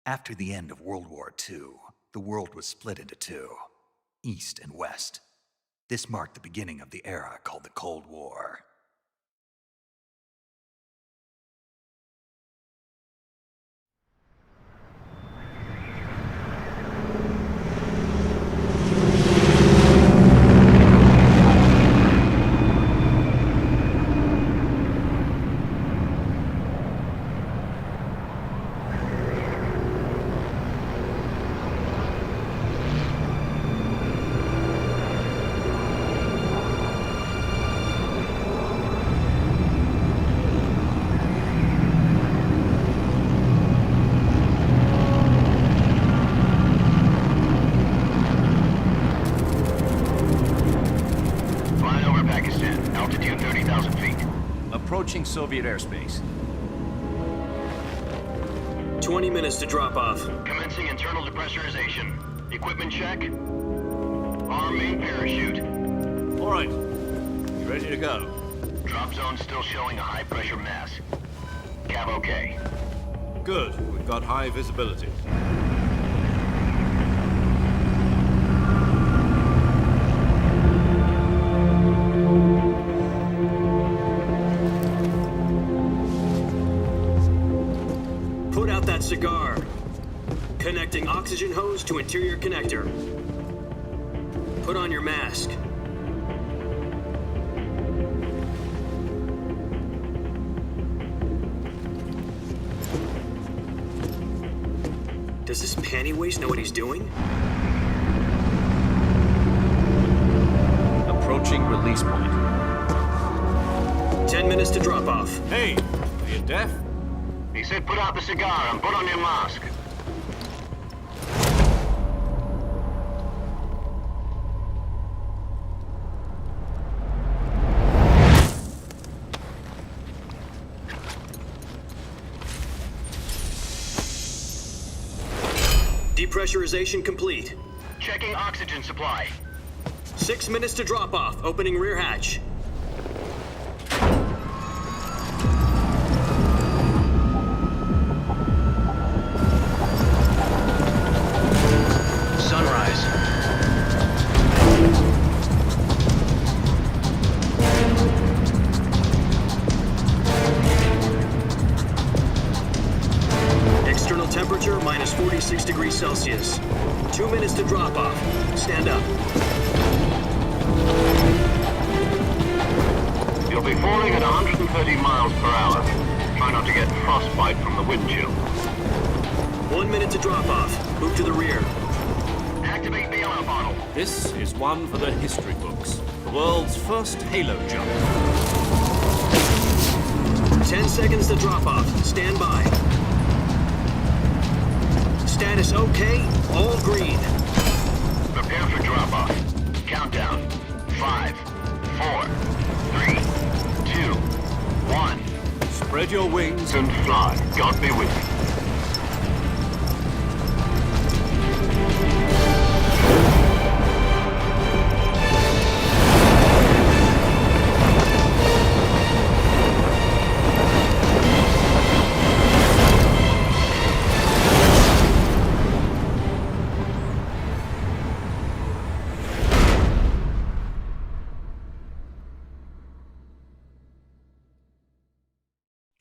After the end of World War II, the world was split into two, East and West. This marked the beginning of the era called the Cold War. Approaching Soviet airspace. 20 minutes to drop off. Commencing internal depressurization. Equipment check. Arm main parachute. All right. You ready to go? Drop zone still showing a high pressure mass. Cav okay. Good. We've got high visibility. Put out that cigar. Connecting oxygen hose to interior connector. Put on your mask. Does this panty waste know what he's doing? Approaching release point. 10 minutes to drop off. Hey, are you deaf? He said put out the cigar and put on your mask. Depressurization complete. Checking oxygen supply. 6 minutes to drop off. Opening rear hatch. Sunrise. External temperature minus 46 degrees Celsius. 2 minutes to drop off. Stand up. You'll be falling at 130 miles per hour. Try not to get frostbite from the wind chill. 1 minute to drop off. Move to the rear. Activate the yellow bottle. This is one for the history books. The world's first halo jump. 10 seconds to drop off. Stand by. Status okay. All green. Prepare for drop off. Countdown. 5, 4, 3, 2, 1. Spread your wings And fly. God be with you.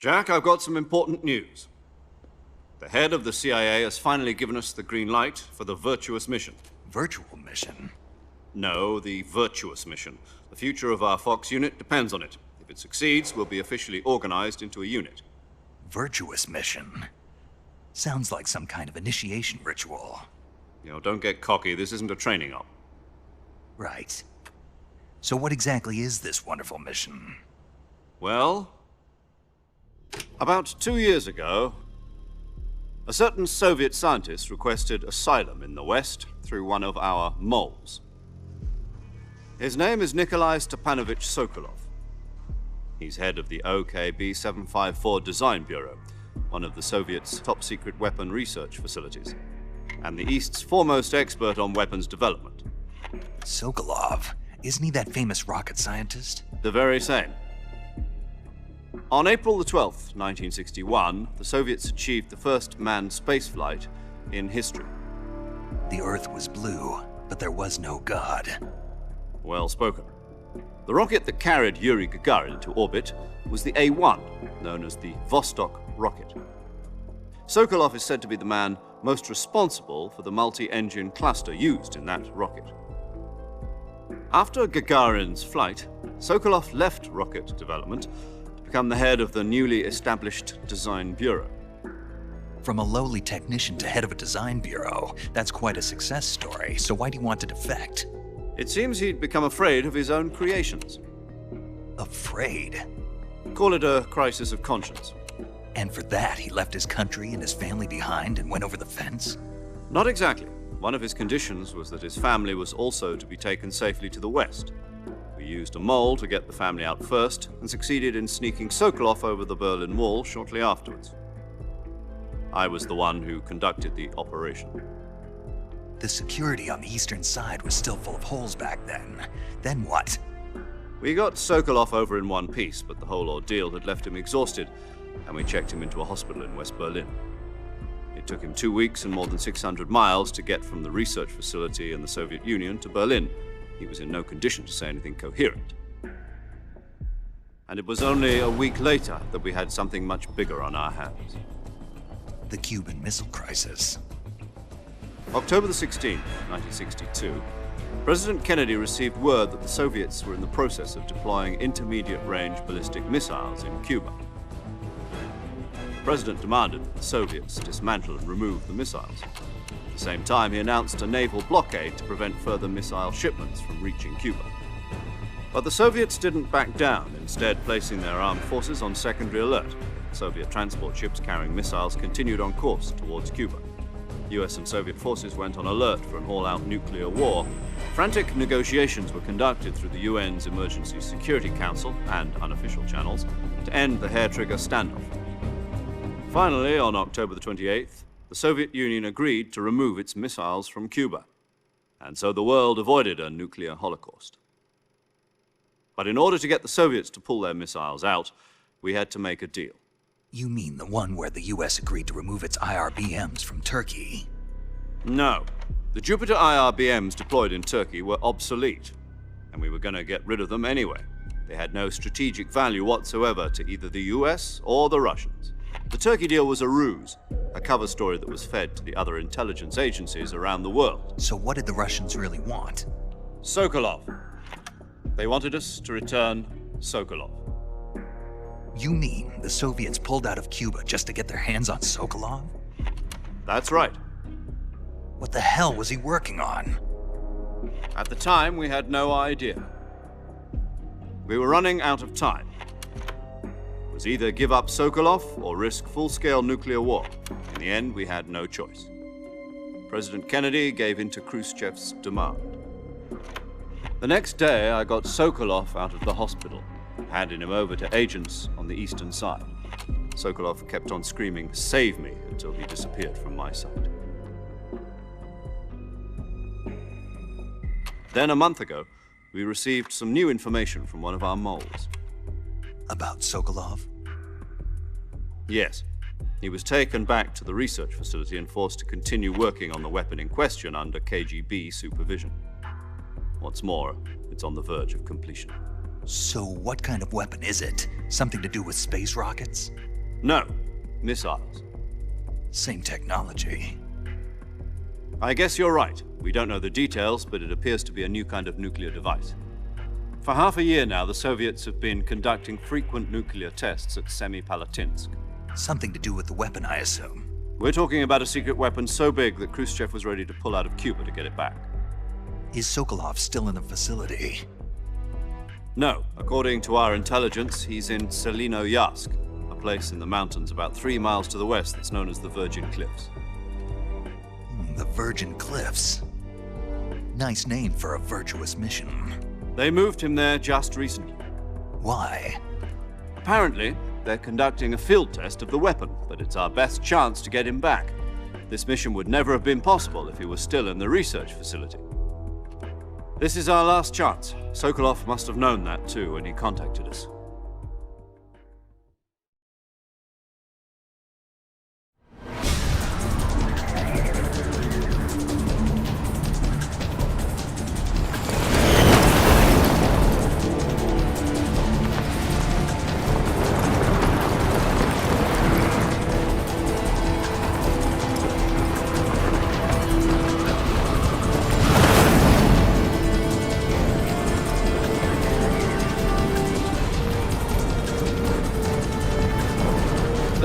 Jack, I've got some important news. The head of the CIA has finally given us the green light for the virtuous mission. Virtual mission? No, the virtuous mission. The future of our Fox unit depends on it. If it succeeds, we'll be officially organized into a unit. Virtuous mission? Sounds like some kind of initiation ritual. You know, don't get cocky. This isn't a training op. Right. So what exactly is this wonderful mission? Well, about 2 years ago, a certain Soviet scientist requested asylum in the West through one of our moles. His name is Nikolai Stepanovich Sokolov. He's head of the OKB 754 Design Bureau, one of the Soviets' top-secret weapon research facilities, and the East's foremost expert on weapons development. Sokolov? Isn't he that famous rocket scientist? The very same. On April the 12th, 1961, the Soviets achieved the first manned spaceflight in history. The Earth was blue, but there was no God. Well spoken. The rocket that carried Yuri Gagarin to orbit was the A-1, known as the Vostok rocket. Sokolov is said to be the man most responsible for the multi-engine cluster used in that rocket. After Gagarin's flight, Sokolov left rocket development to become the head of the newly established Design Bureau. From a lowly technician to head of a design bureau, that's quite a success story, so why do you want to defect? It seems he'd become afraid of his own creations. Afraid? Call it a crisis of conscience. And for that, he left his country and his family behind and went over the fence? Not exactly. One of his conditions was that his family was also to be taken safely to the west. We used a mole to get the family out first and succeeded in sneaking Sokolov over the Berlin Wall shortly afterwards. I was the one who conducted the operation. The security on the eastern side was still full of holes back then. Then what? We got Sokolov over in one piece, but the whole ordeal had left him exhausted, and we checked him into a hospital in West Berlin. It took him 2 weeks and more than 600 miles to get from the research facility in the Soviet Union to Berlin. He was in no condition to say anything coherent. And it was only a week later that we had something much bigger on our hands. The Cuban Missile Crisis. October the 16th, 1962, President Kennedy received word that the Soviets were in the process of deploying intermediate-range ballistic missiles in Cuba. The President demanded that the Soviets dismantle and remove the missiles. At the same time, he announced a naval blockade to prevent further missile shipments from reaching Cuba. But the Soviets didn't back down, instead placing their armed forces on secondary alert. Soviet transport ships carrying missiles continued on course towards Cuba. US and Soviet forces went on alert for an all-out nuclear war. Frantic negotiations were conducted through the UN's Emergency Security Council and unofficial channels to end the hair-trigger standoff. Finally, on October the 28th, the Soviet Union agreed to remove its missiles from Cuba, and so the world avoided a nuclear holocaust. But in order to get the Soviets to pull their missiles out, we had to make a deal. You mean the one where the US agreed to remove its IRBMs from Turkey? No. The Jupiter IRBMs deployed in Turkey were obsolete, and we were going to get rid of them anyway. They had no strategic value whatsoever to either the US or the Russians. The Turkey deal was a ruse, a cover story that was fed to the other intelligence agencies around the world. So what did the Russians really want? Sokolov. They wanted us to return Sokolov. You mean the Soviets pulled out of Cuba just to get their hands on Sokolov? That's right. What the hell was he working on? At the time, we had no idea. We were running out of time. It was either give up Sokolov or risk full-scale nuclear war. In the end, we had no choice. President Kennedy gave in to Khrushchev's demand. The next day, I got Sokolov out of the hospital, handing him over to agents on the eastern side. Sokolov kept on screaming, "Save me," until he disappeared from my sight. Then a month ago, we received some new information from one of our moles. About Sokolov? Yes. He was taken back to the research facility and forced to continue working on the weapon in question under KGB supervision. What's more, it's on the verge of completion. So what kind of weapon is it? Something to do with space rockets? No, missiles. Same technology. I guess you're right. We don't know the details, but it appears to be a new kind of nuclear device. For half a year now, the Soviets have been conducting frequent nuclear tests at Semipalatinsk. Something to do with the weapon, I assume. We're talking about a secret weapon so big that Khrushchev was ready to pull out of Cuba to get it back. Is Sokolov still in the facility? No. According to our intelligence, he's in Selinoyarsk, a place in the mountains about 3 miles to the west that's known as the Virgin Cliffs. The Virgin Cliffs. Nice name for a virtuous mission. They moved him there just recently. Why? Apparently, they're conducting a field test of the weapon, but it's our best chance to get him back. This mission would never have been possible if he was still in the research facility. This is our last chance. Sokolov must have known that too when he contacted us.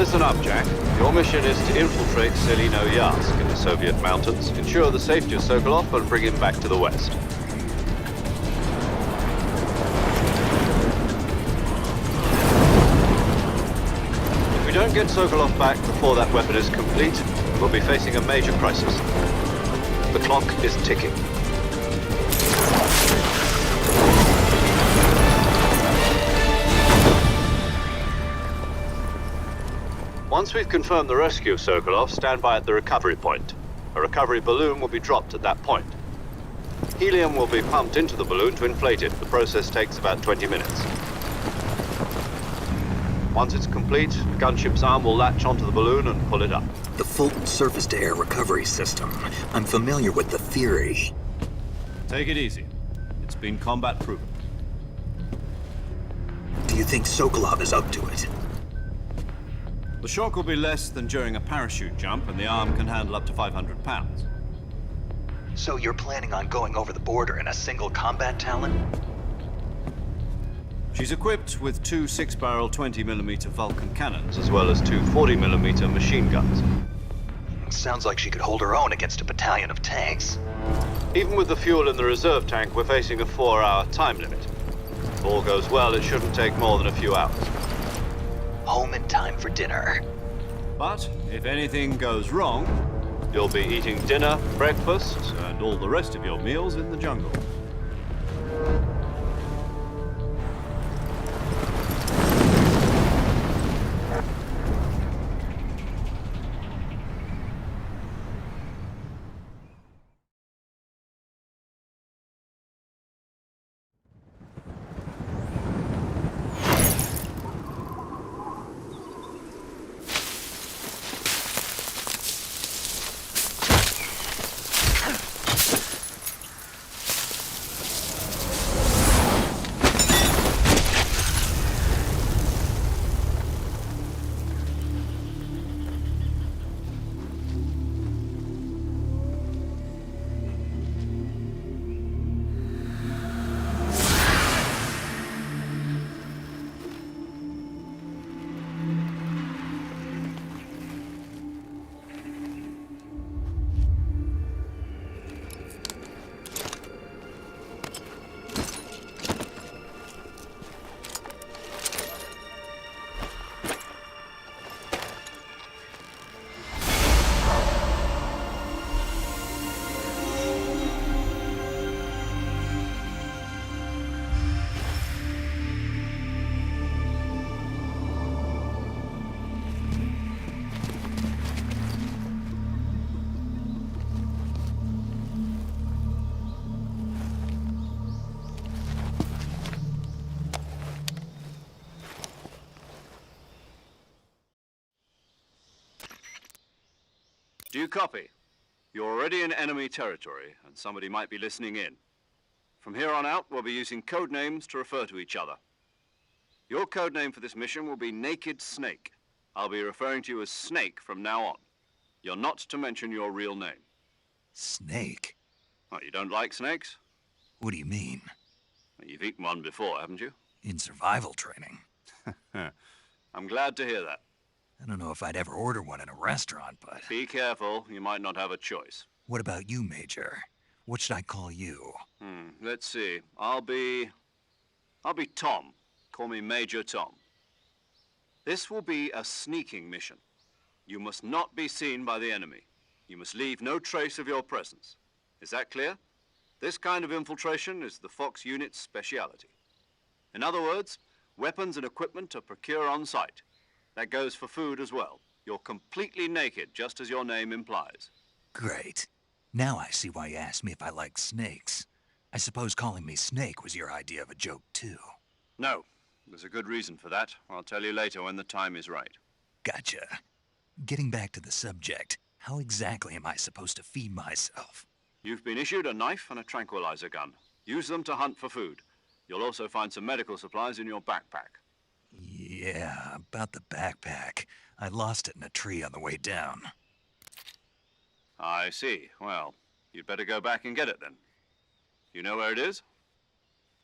listen up, Jack. Your mission is to infiltrate Selino-Yarsk in the Soviet mountains, ensure the safety of Sokolov, and bring him back to the West. If we don't get Sokolov back before that weapon is complete, we'll be facing a major crisis. The clock is ticking. Once we've confirmed the rescue of Sokolov, stand by at the recovery point. A recovery balloon will be dropped at that point. Helium will be pumped into the balloon to inflate it. The process takes about 20 minutes. Once it's complete, the gunship's arm will latch onto the balloon and pull it up. The Fulton surface-to-air recovery system. I'm familiar with the theory. Take it easy. It's been combat proven. Do you think Sokolov is up to it? The shock will be less than during a parachute jump, and the arm can handle up to 500 pounds. So you're planning on going over the border in a single combat Talon? She's equipped with two 6-barrel 20mm Vulcan cannons, as well as two 40mm machine guns. Sounds like she could hold her own against a battalion of tanks. Even with the fuel in the reserve tank, we're facing a 4-hour time limit. If all goes well, it shouldn't take more than a few hours. Home in time for dinner. But if anything goes wrong, you'll be eating dinner, breakfast, and all the rest of your meals in the jungle. Do you copy? You're already in enemy territory, and somebody might be listening in. From here on out, we'll be using code names to refer to each other. Your code name for this mission will be Naked Snake. I'll be referring to you as Snake from now on. You're not to mention your real name. Snake? Oh, you don't like snakes? What do you mean? You've eaten one before, haven't you? In survival training? I'm glad to hear that. I don't know if I'd ever order one in a restaurant, but... Be careful, you might not have a choice. What about you, Major? What should I call you? Let's see. I'll be Tom. Call me Major Tom. This will be a sneaking mission. You must not be seen by the enemy. You must leave no trace of your presence. Is that clear? This kind of infiltration is the Fox unit's speciality. In other words, weapons and equipment are procured on site. That goes for food as well. You're completely naked, just as your name implies. Great. Now I see why you asked me if I like snakes. I suppose calling me Snake was your idea of a joke, too. No, there's a good reason for that. I'll tell you later when the time is right. Gotcha. Getting back to the subject, how exactly am I supposed to feed myself? You've been issued a knife and a tranquilizer gun. Use them to hunt for food. You'll also find some medical supplies in your backpack. Yeah, about the backpack. I lost it in a tree on the way down. I see. Well, you'd better go back and get it then. You know where it is?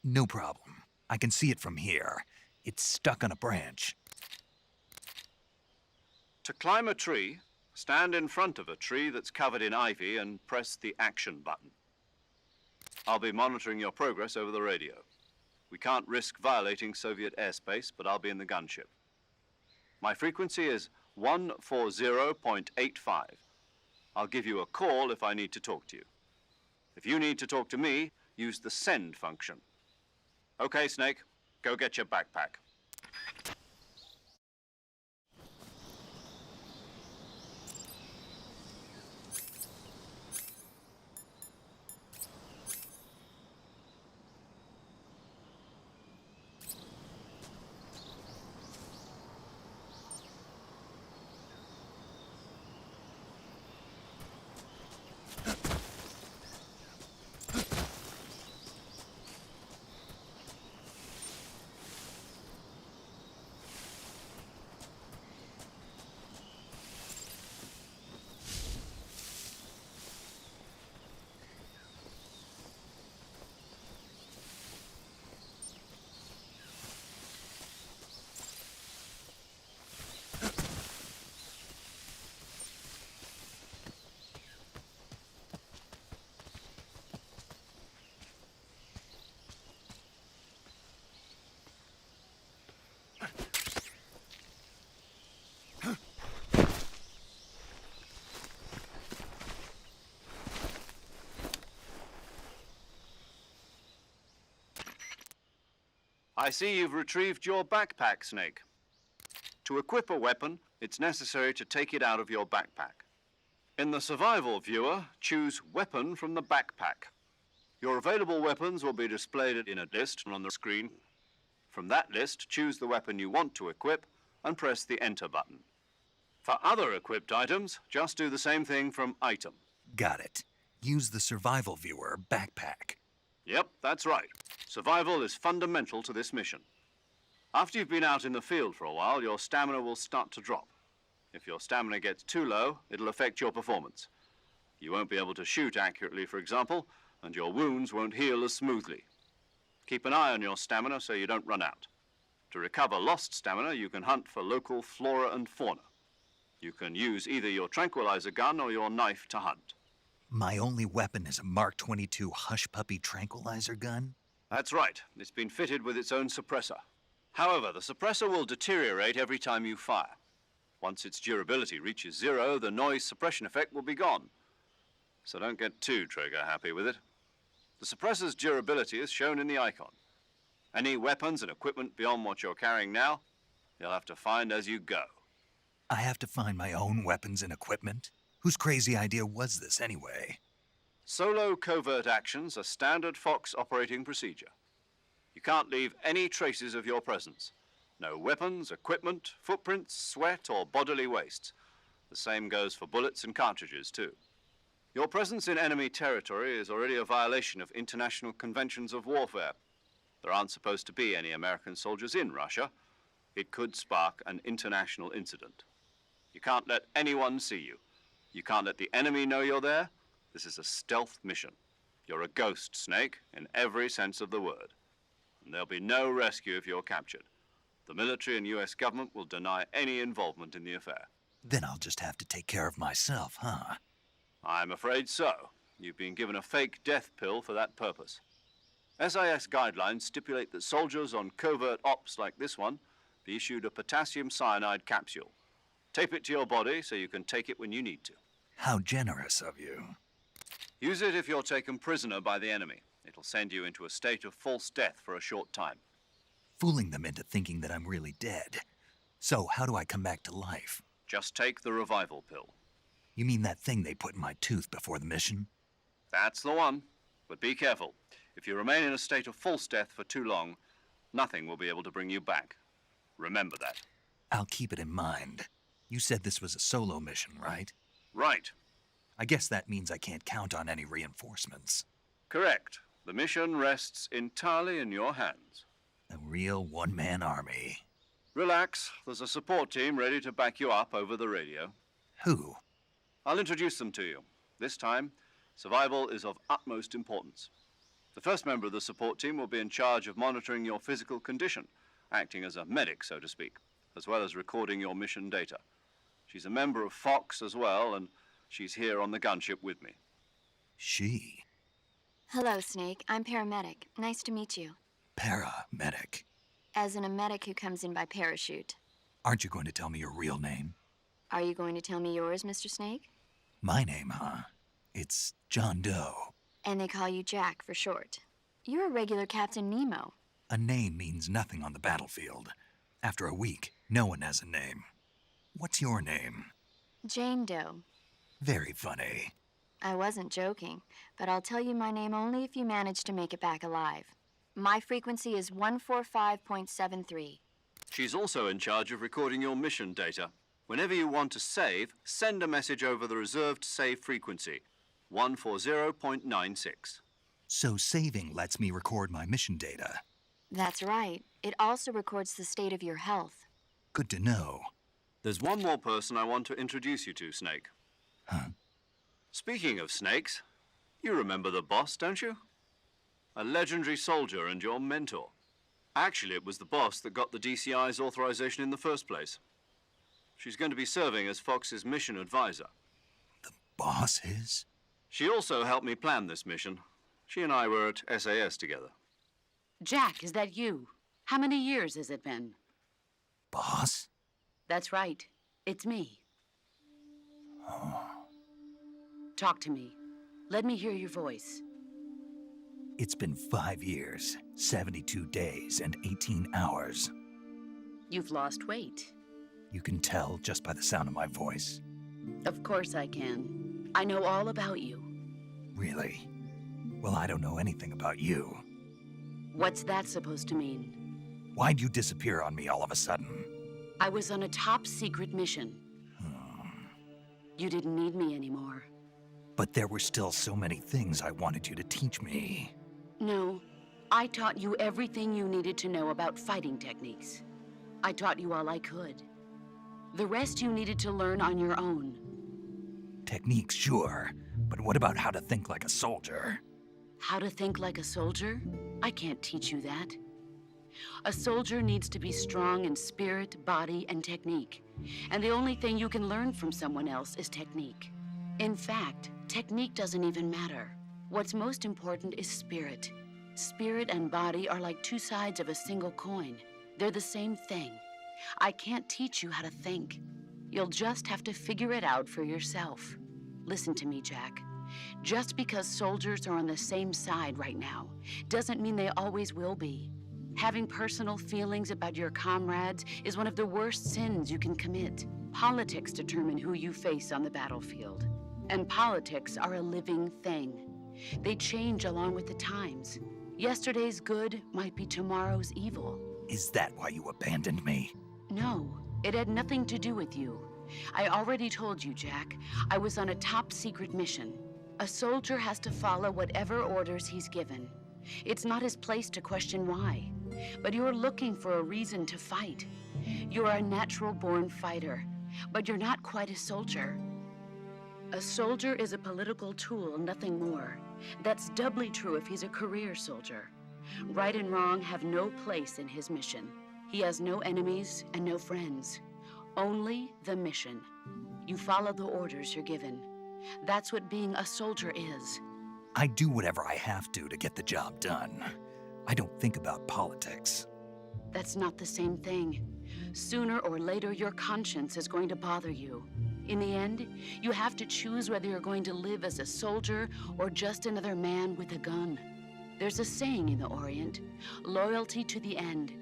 No problem. I can see it from here. It's stuck on a branch. To climb a tree, stand in front of a tree that's covered in ivy and press the action button. I'll be monitoring your progress over the radio. We can't risk violating Soviet airspace, but I'll be in the gunship. My frequency is 140.85. I'll give you a call if I need to talk to you. If you need to talk to me, use the send function. Okay, Snake, go get your backpack. I see you've retrieved your backpack, Snake. To equip a weapon, it's necessary to take it out of your backpack. In the survival viewer, choose Weapon from the backpack. Your available weapons will be displayed in a list on the screen. From that list, choose the weapon you want to equip and press the Enter button. For other equipped items, just do the same thing from Item. Got it. Use the survival viewer backpack. Yep, that's right. Survival is fundamental to this mission. After you've been out in the field for a while, your stamina will start to drop. If your stamina gets too low, it'll affect your performance. You won't be able to shoot accurately, for example, and your wounds won't heal as smoothly. Keep an eye on your stamina so you don't run out. To recover lost stamina, you can hunt for local flora and fauna. You can use either your tranquilizer gun or your knife to hunt. My only weapon is a Mark 22 Hush Puppy tranquilizer gun? That's right. It's been fitted with its own suppressor. However, the suppressor will deteriorate every time you fire. Once its durability reaches 0, the noise suppression effect will be gone. So don't get too trigger-happy with it. The suppressor's durability is shown in the icon. Any weapons and equipment beyond what you're carrying now, you'll have to find as you go. I have to find my own weapons and equipment? Whose crazy idea was this anyway? Solo covert actions are standard Fox operating procedure. You can't leave any traces of your presence. No weapons, equipment, footprints, sweat, or bodily wastes. The same goes for bullets and cartridges, too. Your presence in enemy territory is already a violation of international conventions of warfare. There aren't supposed to be any American soldiers in Russia. It could spark an international incident. You can't let anyone see you. You can't let the enemy know you're there. This is a stealth mission. You're a ghost, Snake, in every sense of the word. And there'll be no rescue if you're captured. The military and US government will deny any involvement in the affair. Then I'll just have to take care of myself, huh? I'm afraid so. You've been given a fake death pill for that purpose. SIS guidelines stipulate that soldiers on covert ops like this one be issued a potassium cyanide capsule. Tape it to your body so you can take it when you need to. How generous of you. Use it if you're taken prisoner by the enemy. It'll send you into a state of false death for a short time. Fooling them into thinking that I'm really dead. So how do I come back to life? Just take the revival pill. You mean that thing they put in my tooth before the mission? That's the one. But be careful. If you remain in a state of false death for too long, nothing will be able to bring you back. Remember that. I'll keep it in mind. You said this was a solo mission, right? Right. I guess that means I can't count on any reinforcements. Correct. The mission rests entirely in your hands. A real one-man army. Relax. There's a support team ready to back you up over the radio. Who? I'll introduce them to you. This time, survival is of utmost importance. The first member of the support team will be in charge of monitoring your physical condition, acting as a medic, so to speak, as well as recording your mission data. She's a member of Fox as well, and she's here on the gunship with me. She? Hello, Snake. I'm paramedic. Nice to meet you. Paramedic. As in a medic who comes in by parachute. Aren't you going to tell me your real name? Are you going to tell me yours, Mr. Snake? My name, huh? It's John Doe. And they call you Jack for short. You're a regular Captain Nemo. A name means nothing on the battlefield. After a week, no one has a name. What's your name? Jane Doe. Very funny. I wasn't joking, but I'll tell you my name only if you manage to make it back alive. My frequency is 145.73. She's also in charge of recording your mission data. Whenever you want to save, send a message over the reserved save frequency, 140.96. So saving lets me record my mission data. That's right. It also records the state of your health. Good to know. There's one more person I want to introduce you to, Snake. Huh? Speaking of snakes, you remember the boss, don't you? A legendary soldier and your mentor. Actually, it was the boss that got the DCI's authorization in the first place. She's going to be serving as Fox's mission advisor. The boss is? She also helped me plan this mission. She and I were at SAS together. Jack, is that you? How many years has it been? Boss? That's right. It's me. Talk to me. Let me hear your voice. It's been 5 years, 72 days, and 18 hours. You've lost weight. You can tell just by the sound of my voice. Of course I can. I know all about you. Really? Well, I don't know anything about you. What's that supposed to mean? Why'd you disappear on me all of a sudden? I was on a top-secret mission. You didn't need me anymore. But there were still so many things I wanted you to teach me. No, I taught you everything you needed to know about fighting techniques. I taught you all I could. The rest you needed to learn on your own. Techniques, sure. But what about how to think like a soldier? How to think like a soldier? I can't teach you that. A soldier needs to be strong in spirit, body, and technique. And the only thing you can learn from someone else is technique. In fact, technique doesn't even matter. What's most important is spirit. Spirit and body are like two sides of a single coin. They're the same thing. I can't teach you how to think. You'll just have to figure it out for yourself. Listen to me, Jack. Just because soldiers are on the same side right now doesn't mean they always will be. Having personal feelings about your comrades is one of the worst sins you can commit. Politics determine who you face on the battlefield. And politics are a living thing. They change along with the times. Yesterday's good might be tomorrow's evil. Is that why you abandoned me? No, it had nothing to do with you. I already told you, Jack. I was on a top-secret mission. A soldier has to follow whatever orders he's given. It's not his place to question why. But you're looking for a reason to fight. You're a natural-born fighter, but you're not quite a soldier. A soldier is a political tool, nothing more. That's doubly true if he's a career soldier. Right and wrong have no place in his mission. He has no enemies and no friends. Only the mission. You follow the orders you're given. That's what being a soldier is. I do whatever I have to get the job done. I don't think about politics. That's not the same thing. Sooner or later, your conscience is going to bother you. In the end, you have to choose whether you're going to live as a soldier or just another man with a gun. There's a saying in the Orient, loyalty to the end.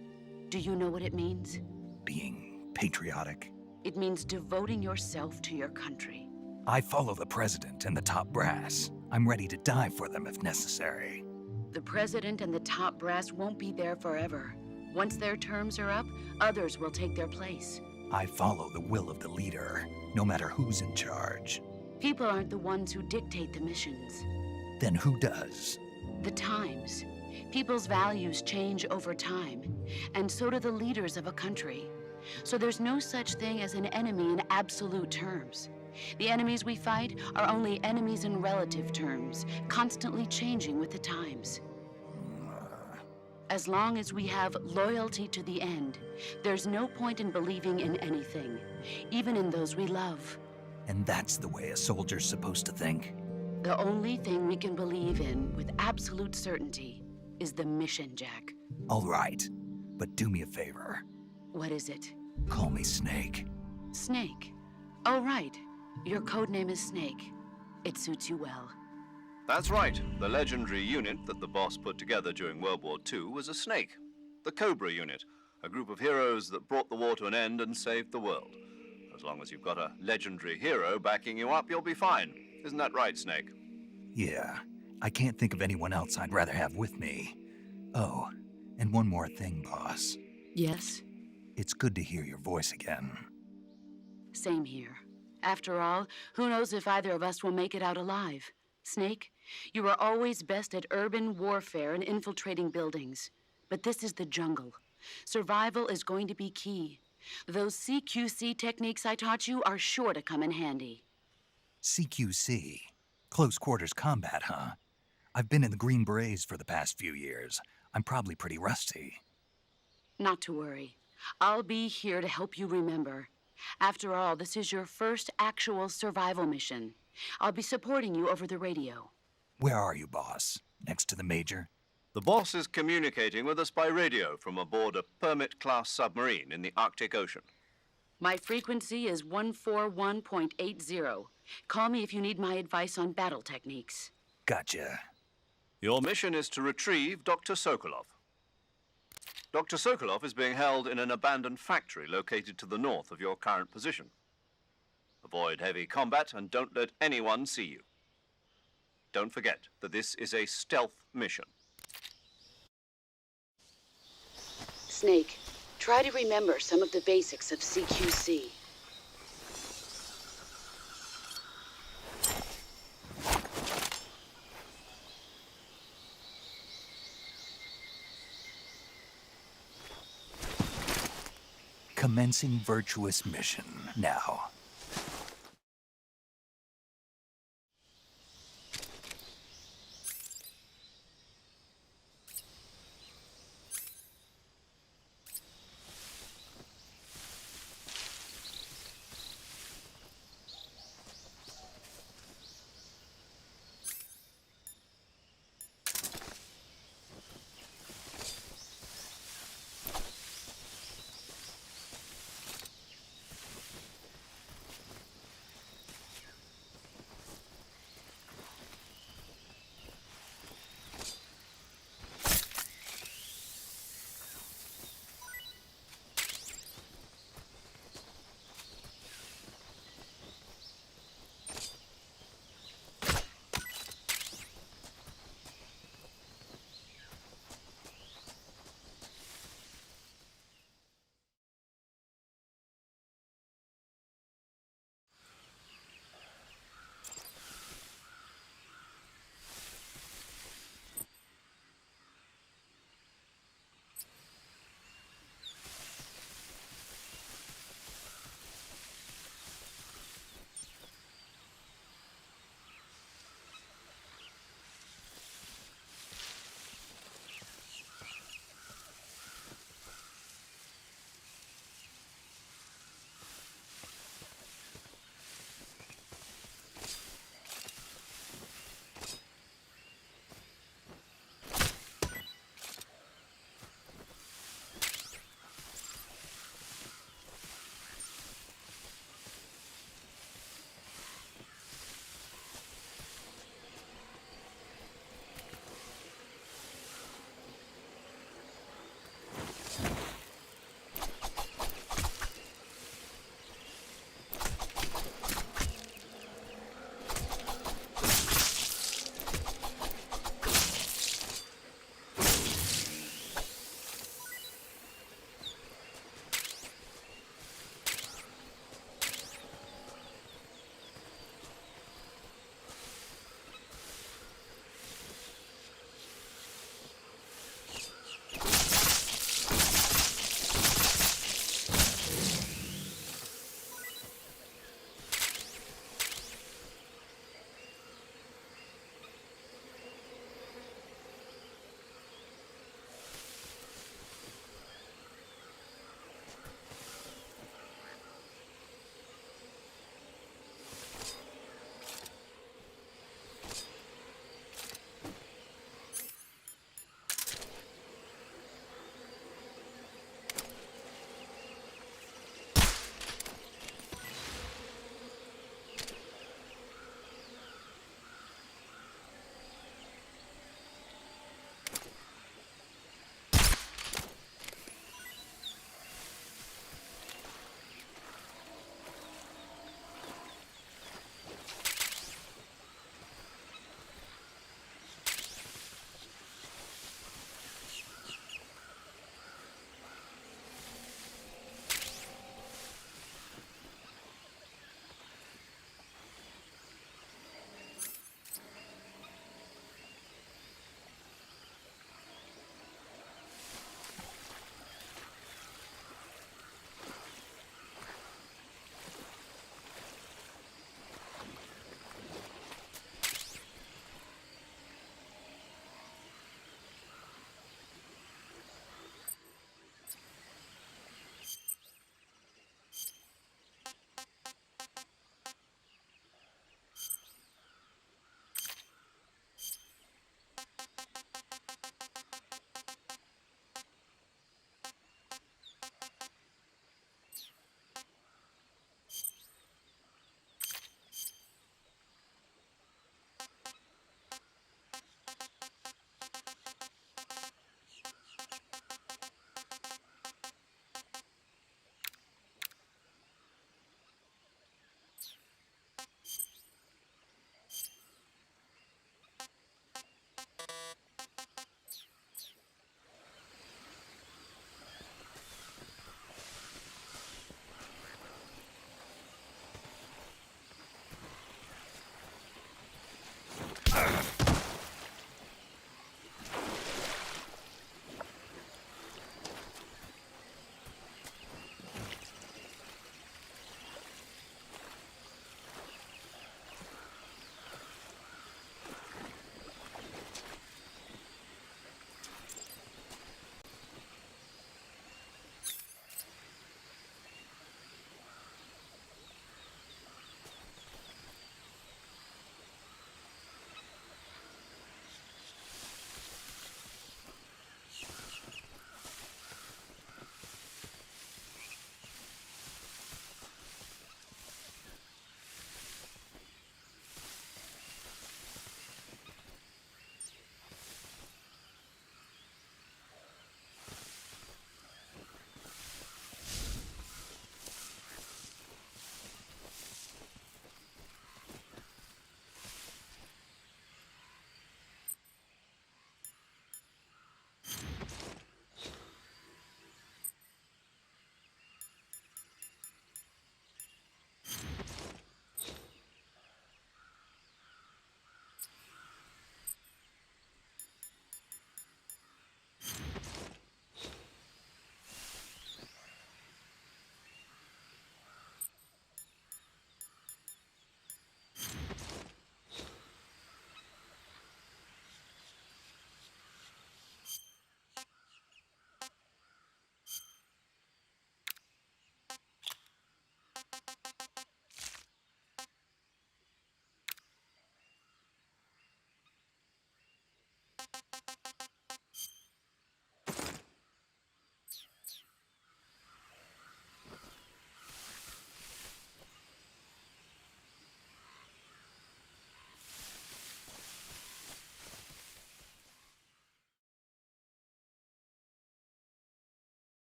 Do you know what it means? Being patriotic. It means devoting yourself to your country. I follow the president and the top brass. I'm ready to die for them if necessary. The president and the top brass won't be there forever. Once their terms are up, others will take their place. I follow the will of the leader, no matter who's in charge. People aren't the ones who dictate the missions. Then who does? The times. People's values change over time, and so do the leaders of a country. So there's no such thing as an enemy in absolute terms. The enemies we fight are only enemies in relative terms, constantly changing with the times. As long as we have loyalty to the end, there's no point in believing in anything, even in those we love. And that's the way a soldier's supposed to think? The only thing we can believe in with absolute certainty is the mission, Jack. All right, but do me a favor. What is it? Call me Snake. Snake. Oh, right. Your code name is Snake. It suits you well. That's right. The legendary unit that the boss put together during World War II was a snake. The Cobra unit, a group of heroes that brought the war to an end and saved the world. As long as you've got a legendary hero backing you up, you'll be fine. Isn't that right, Snake? Yeah, I can't think of anyone else I'd rather have with me. Oh, and one more thing, boss. Yes? It's good to hear your voice again. Same here. After all, who knows if either of us will make it out alive? Snake, you are always best at urban warfare and infiltrating buildings. But this is the jungle. Survival is going to be key. Those CQC techniques I taught you are sure to come in handy. CQC? Close quarters combat, huh? I've been in the Green Berets for the past few years. I'm probably pretty rusty. Not to worry. I'll be here to help you remember. After all, this is your first actual survival mission. I'll be supporting you over the radio. Where are you, boss? Next to the Major? The boss is communicating with us by radio from aboard a Permit-class submarine in the Arctic Ocean. My frequency is 141.80. Call me if you need my advice on battle techniques. Gotcha. Your mission is to retrieve Dr. Sokolov. Dr. Sokolov is being held in an abandoned factory located to the north of your current position. Avoid heavy combat and don't let anyone see you. Don't forget that this is a stealth mission. Snake, try to remember some of the basics of CQC. Commencing virtuous mission now.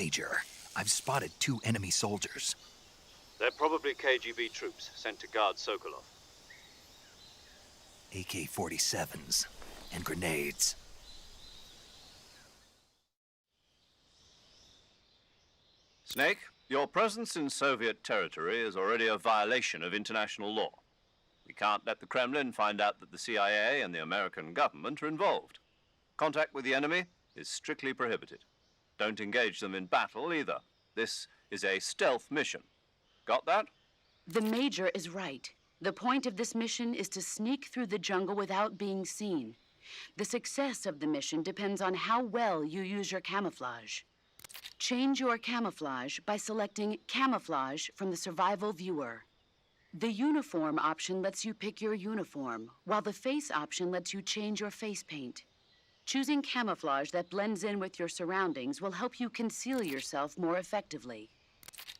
Major, I've spotted 2 enemy soldiers. They're probably KGB troops sent to guard Sokolov. AK-47s and grenades. Snake, your presence in Soviet territory is already a violation of international law. We can't let the Kremlin find out that the CIA and the American government are involved. Contact with the enemy is strictly prohibited. Don't engage them in battle either. This is a stealth mission. Got that? The Major is right. The point of this mission is to sneak through the jungle without being seen. The success of the mission depends on how well you use your camouflage. Change your camouflage by selecting Camouflage from the Survival Viewer. The Uniform option lets you pick your uniform, while the Face option lets you change your face paint. Choosing camouflage that blends in with your surroundings will help you conceal yourself more effectively.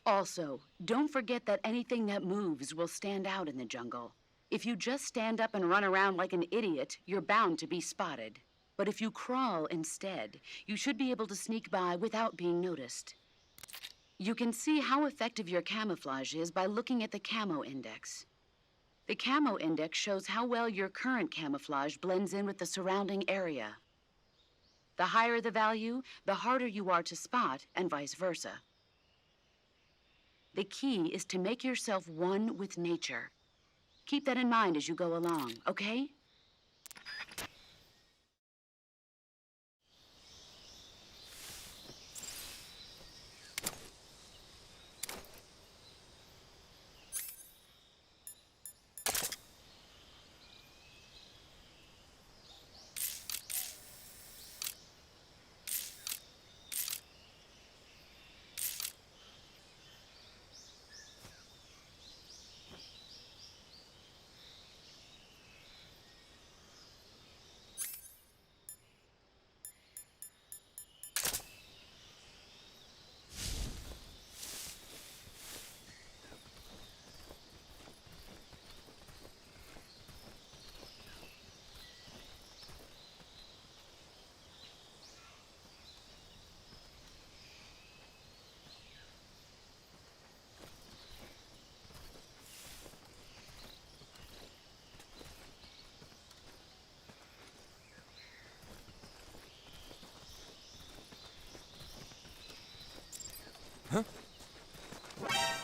Also, don't forget that anything that moves will stand out in the jungle. If you just stand up and run around like an idiot, you're bound to be spotted. But if you crawl instead, you should be able to sneak by without being noticed. You can see how effective your camouflage is by looking at the Camo Index. The Camo Index shows how well your current camouflage blends in with the surrounding area. The higher the value, the harder you are to spot, and vice versa. The key is to make yourself one with nature. Keep that in mind as you go along, okay?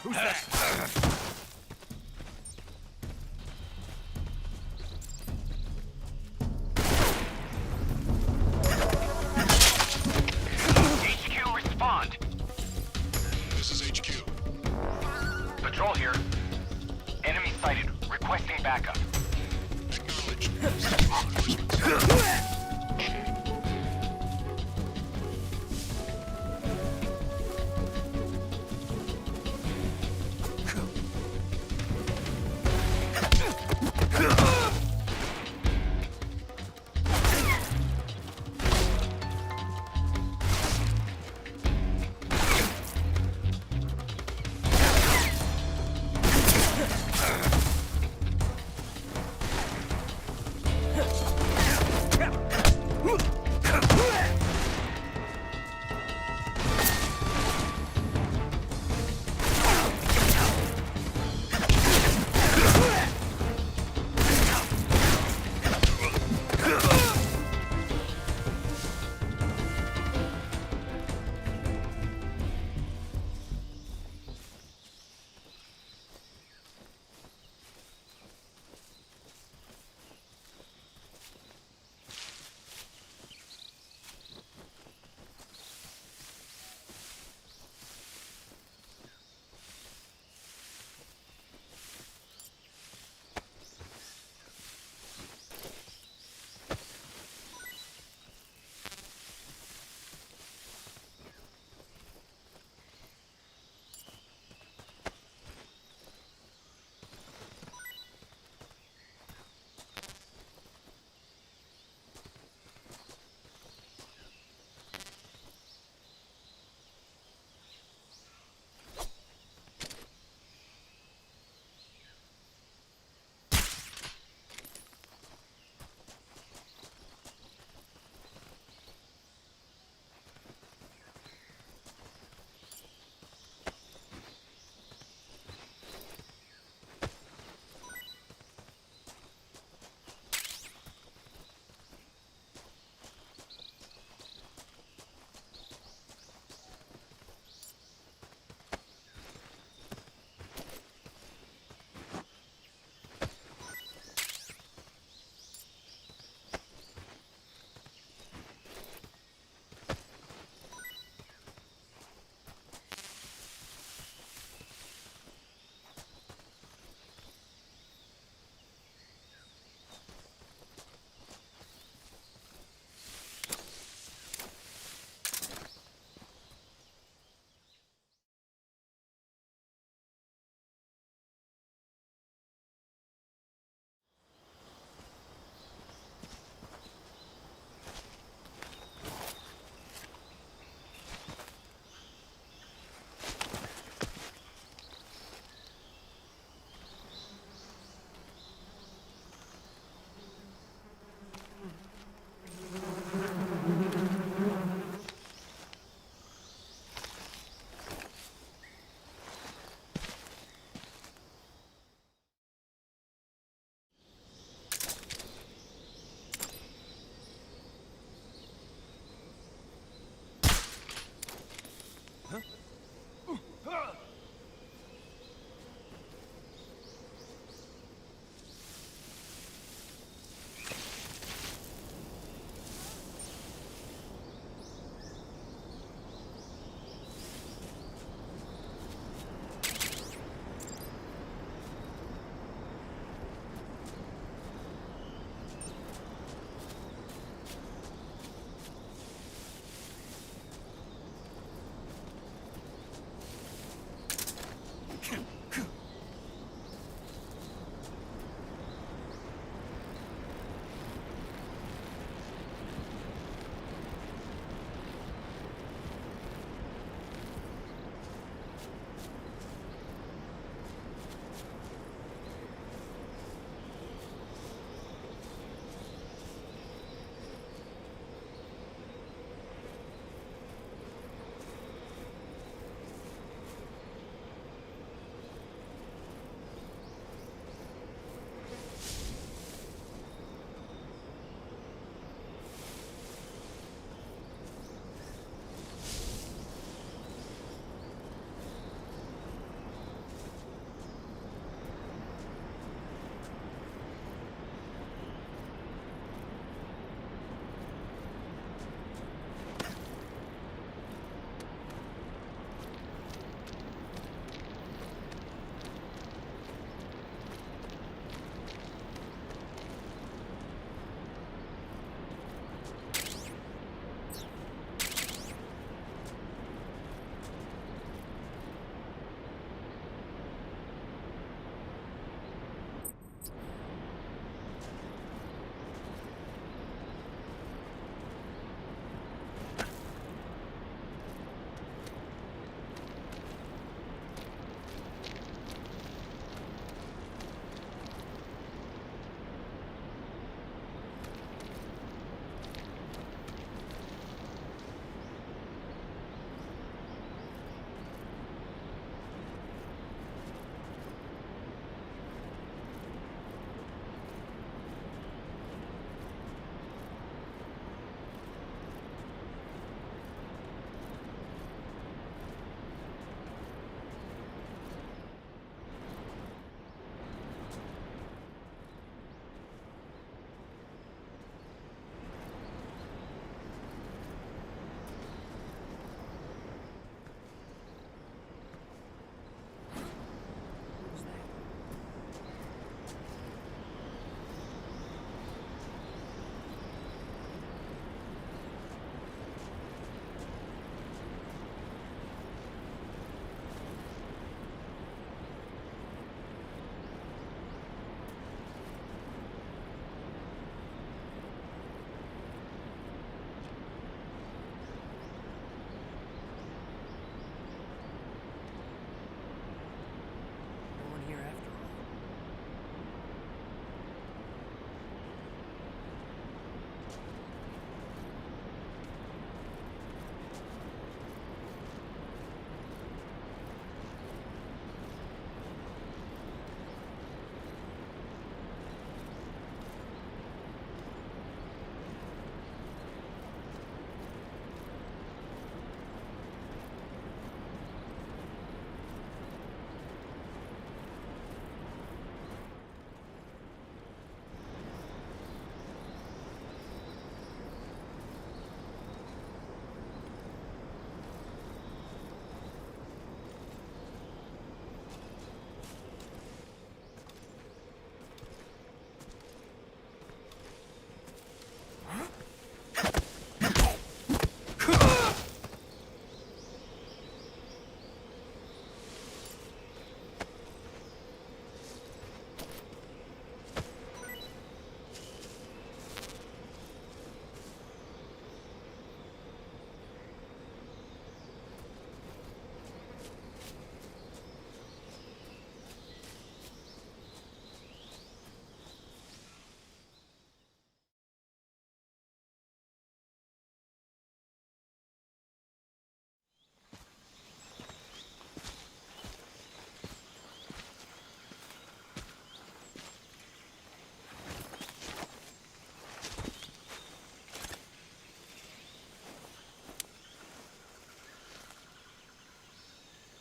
Who's that? HQ, respond. This is HQ. Patrol here. Enemy sighted. Requesting backup. Acknowledged. Reinforcements.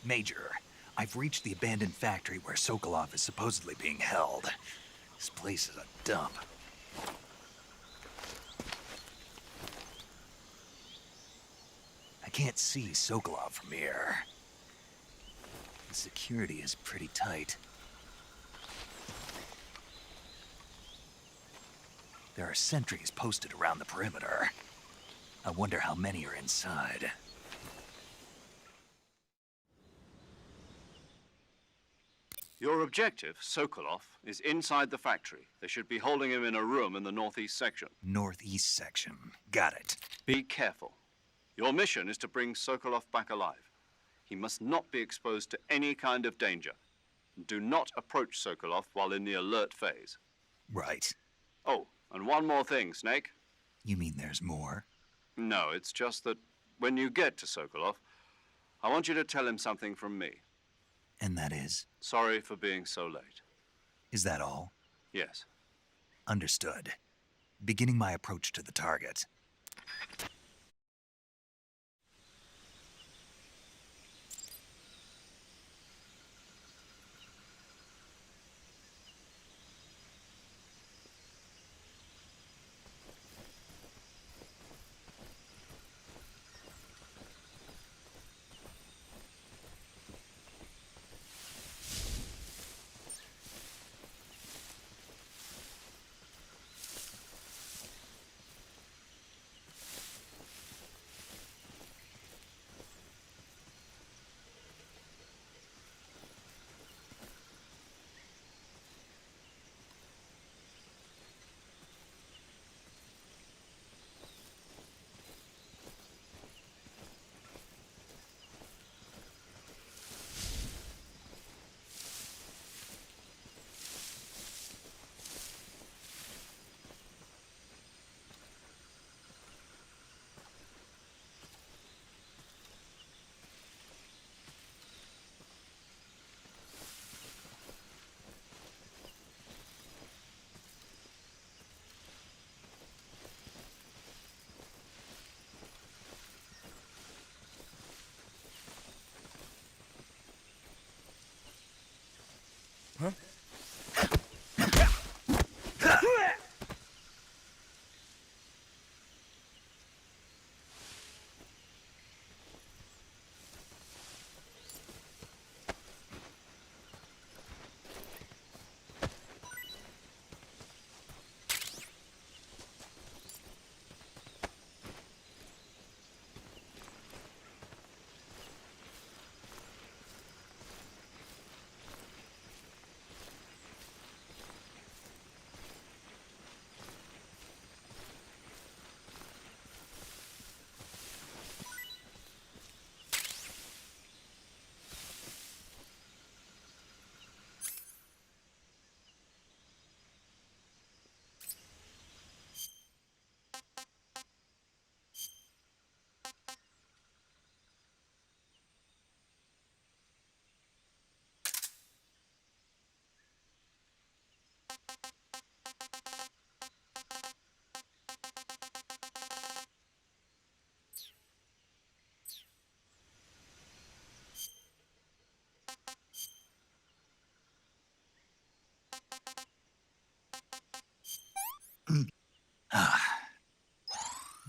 Major, I've reached the abandoned factory where Sokolov is supposedly being held. This place is a dump. I can't see Sokolov from here. The security is pretty tight. There are sentries posted around the perimeter. I wonder how many are inside. Your objective, Sokolov, is inside the factory. They should be holding him in a room in the northeast section. Northeast section. Got it. Be careful. Your mission is to bring Sokolov back alive. He must not be exposed to any kind of danger. Do not approach Sokolov while in the alert phase. Right. Oh, and one more thing, Snake. You mean there's more? No, it's just that when you get to Sokolov, I want you to tell him something from me. And that is? Sorry for being so late. Is that all? Yes. Understood. Beginning my approach to the target.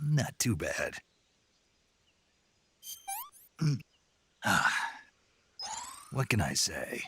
Not too bad. What can I say?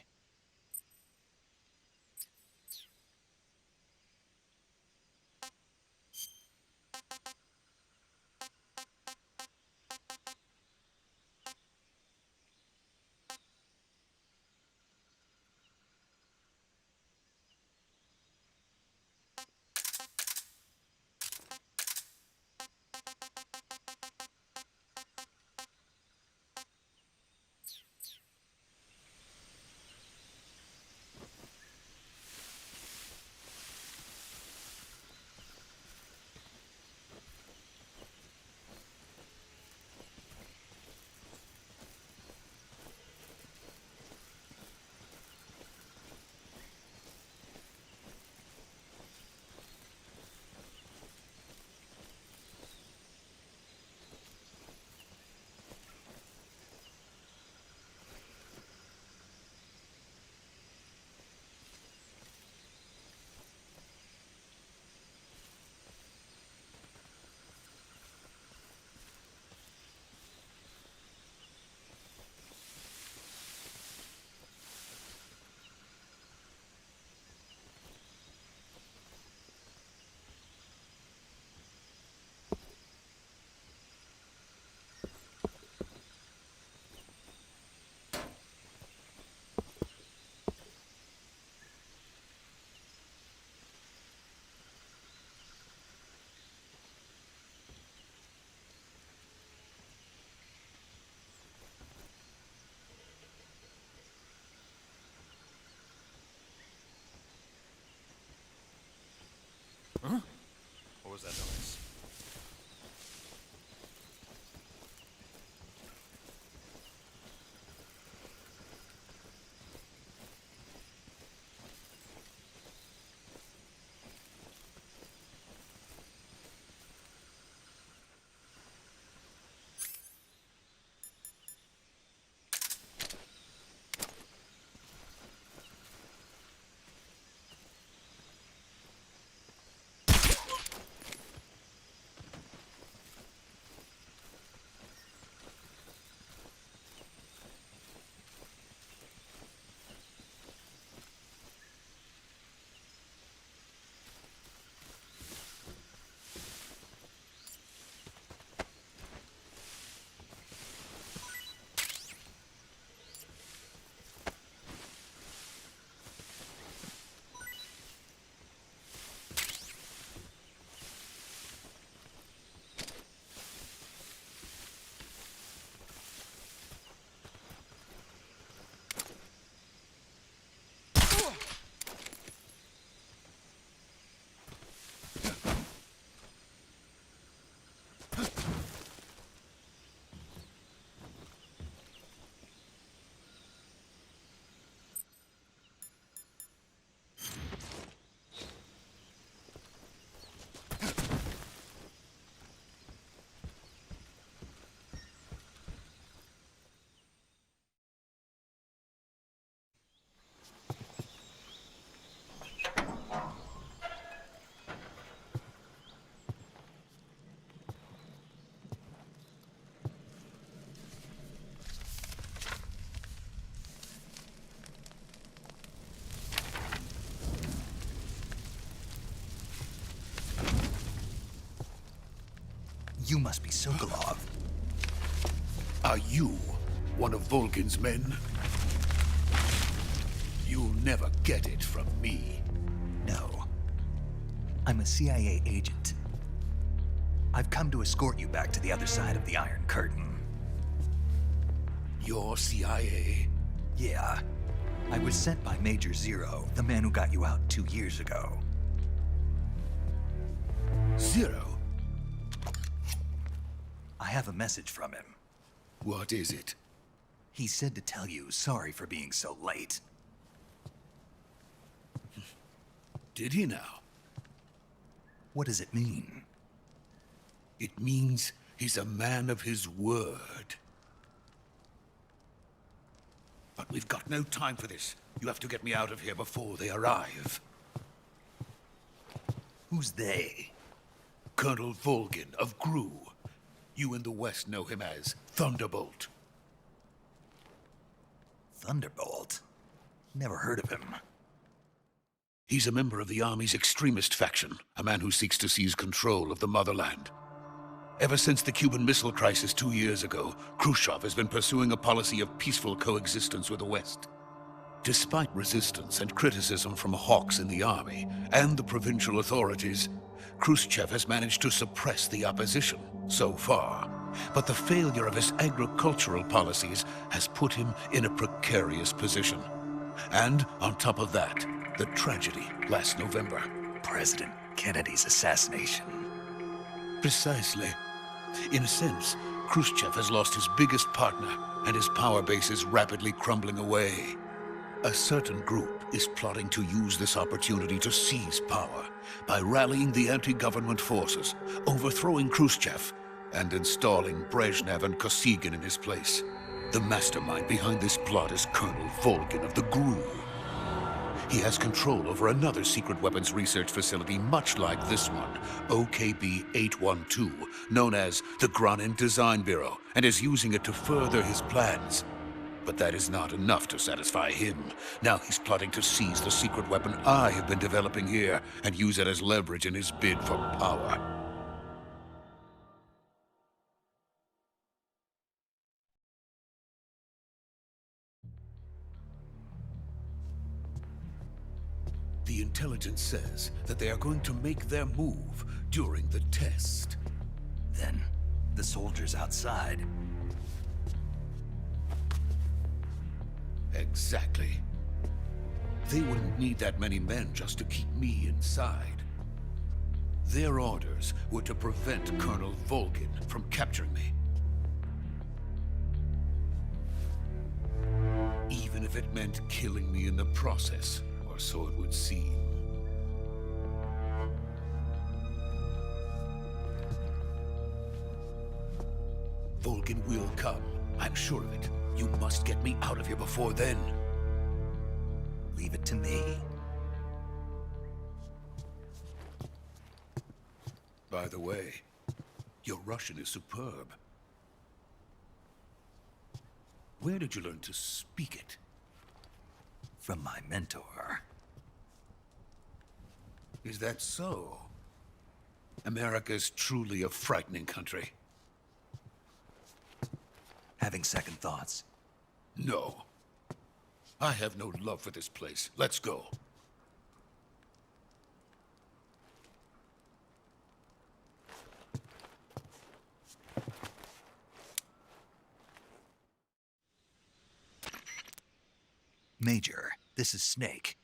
Los Angeles. You must be Sokolov. Are you one of Volgin's men? You'll never get it from me. No. I'm a CIA agent. I've come to escort you back to the other side of the Iron Curtain. You're CIA? Yeah. I was sent by Major Zero, the man who got you out 2 years ago. Zero? I have a message from him. What is it? He said to tell you sorry for being so late. Did he now? What does it mean? It means he's a man of his word. But we've got no time for this. You have to get me out of here before they arrive. Who's they? Colonel Volgin of GRU. You in the West know him as Thunderbolt. Thunderbolt? Never heard of him. He's a member of the Army's extremist faction, a man who seeks to seize control of the motherland. Ever since the Cuban Missile Crisis 2 years ago, Khrushchev has been pursuing a policy of peaceful coexistence with the West. Despite resistance and criticism from hawks in the army and the provincial authorities, Khrushchev has managed to suppress the opposition so far. But the failure of his agricultural policies has put him in a precarious position. And on top of that, the tragedy last November. President Kennedy's assassination. Precisely. In a sense, Khrushchev has lost his biggest partner, and his power base is rapidly crumbling away. A certain group is plotting to use this opportunity to seize power by rallying the anti-government forces, overthrowing Khrushchev, and installing Brezhnev and Kosygin in his place. The mastermind behind this plot is Colonel Volgin of the GRU. He has control over another secret weapons research facility much like this one, OKB-812, known as the Granin Design Bureau, and is using it to further his plans. But that is not enough to satisfy him. Now he's plotting to seize the secret weapon I have been developing here and use it as leverage in his bid for power. The intelligence says that they are going to make their move during the test. Then, the soldiers outside. Exactly. They wouldn't need that many men just to keep me inside. Their orders were to prevent Colonel Volgin from capturing me. Even if it meant killing me in the process, or so it would seem. Volgin will come. I'm sure of it. You must get me out of here before then. Leave it to me. By the way, your Russian is superb. Where did you learn to speak it? From my mentor. Is that so? America's truly a frightening country. Having second thoughts. No. I have no love for this place. Let's go. Major, this is Snake.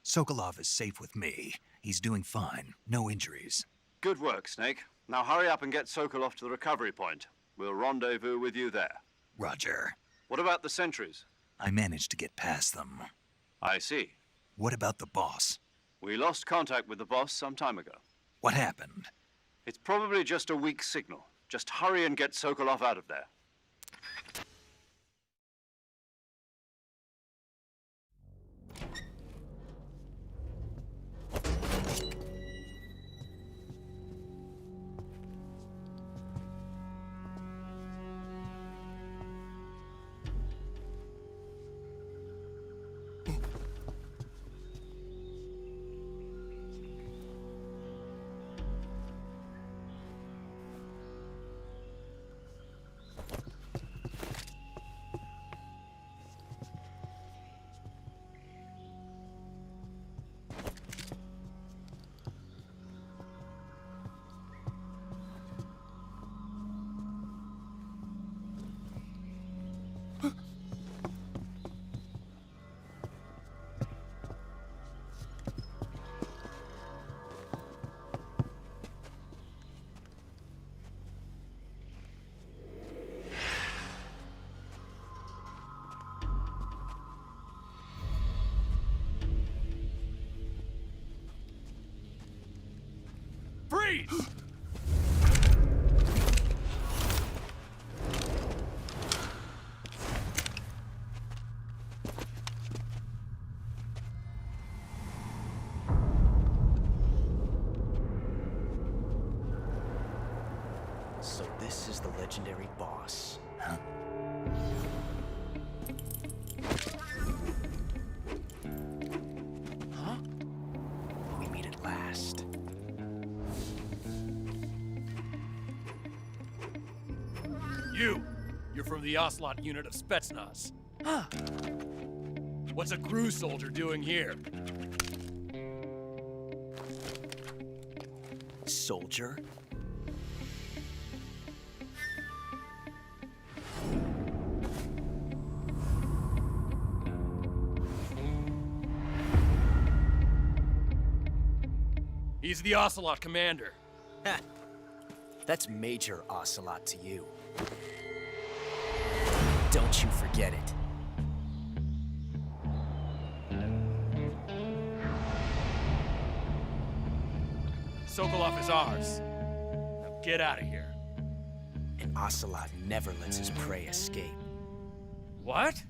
Sokolov is safe with me. He's doing fine. No injuries. Good work, Snake. Now hurry up and get Sokolov to the recovery point. We'll rendezvous with you there. Roger. What about the sentries? I managed to get past them. I see. What about the boss? We lost contact with the boss some time ago. What happened? It's probably just a weak signal. Just hurry and get Sokolov out of there. Freeze! So this is the legendary boss. Huh? Huh? We meet at last. You're from the Ocelot unit of Spetsnaz. Huh. What's a crew soldier doing here? Soldier? He's the Ocelot commander. Heh. That's Major Ocelot to you. Don't you forget it. Sokolov is ours. Now get out of here. And Ocelot never lets his prey escape. What?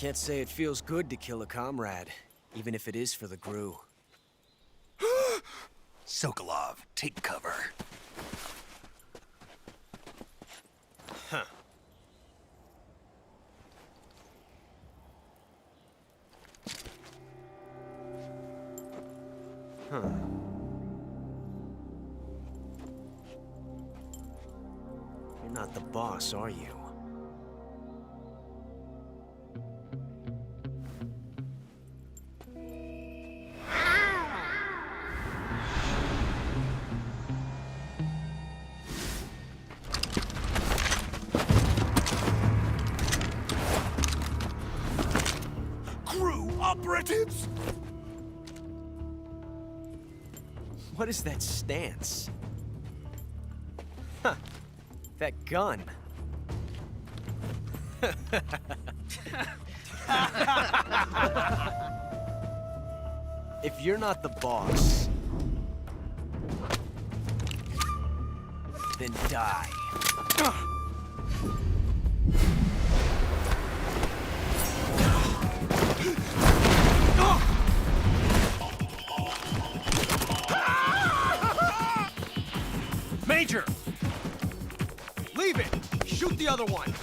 Can't say it feels good to kill a comrade, even if it is for the GRU. Sokolov, take cover. Huh. Huh. You're not the boss, are you? Operatives! What is that stance? Huh. That gun. If you're not the boss, then die. Major! Leave it! Shoot the other one!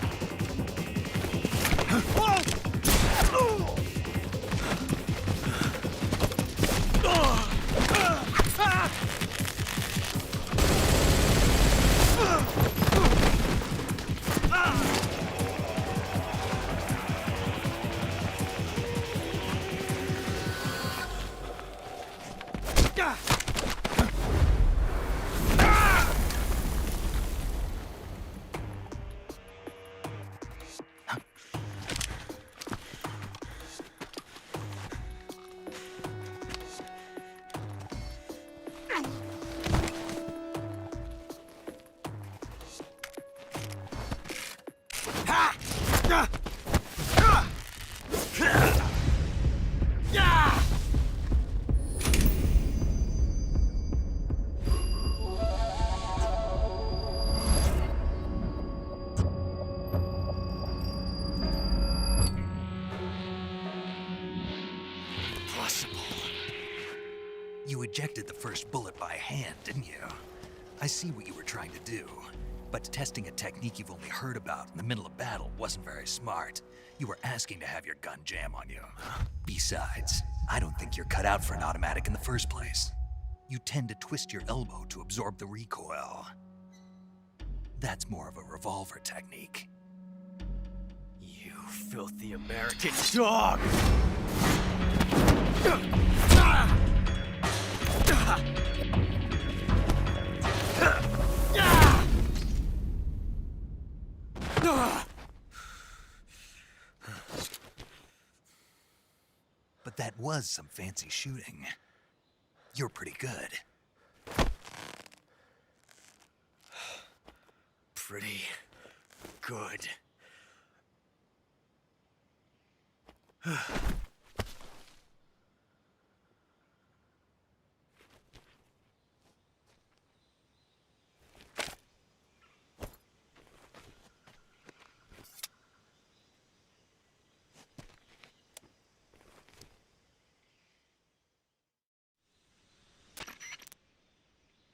You ejected the first bullet by hand, didn't you? I see what you were trying to do. But testing a technique you've only heard about in the middle of battle wasn't very smart. You were asking to have your gun jam on you. Besides, I don't think you're cut out for an automatic in the first place. You tend to twist your elbow to absorb the recoil. That's more of a revolver technique. You filthy American dog! But that was some fancy shooting. You're pretty good. Pretty good.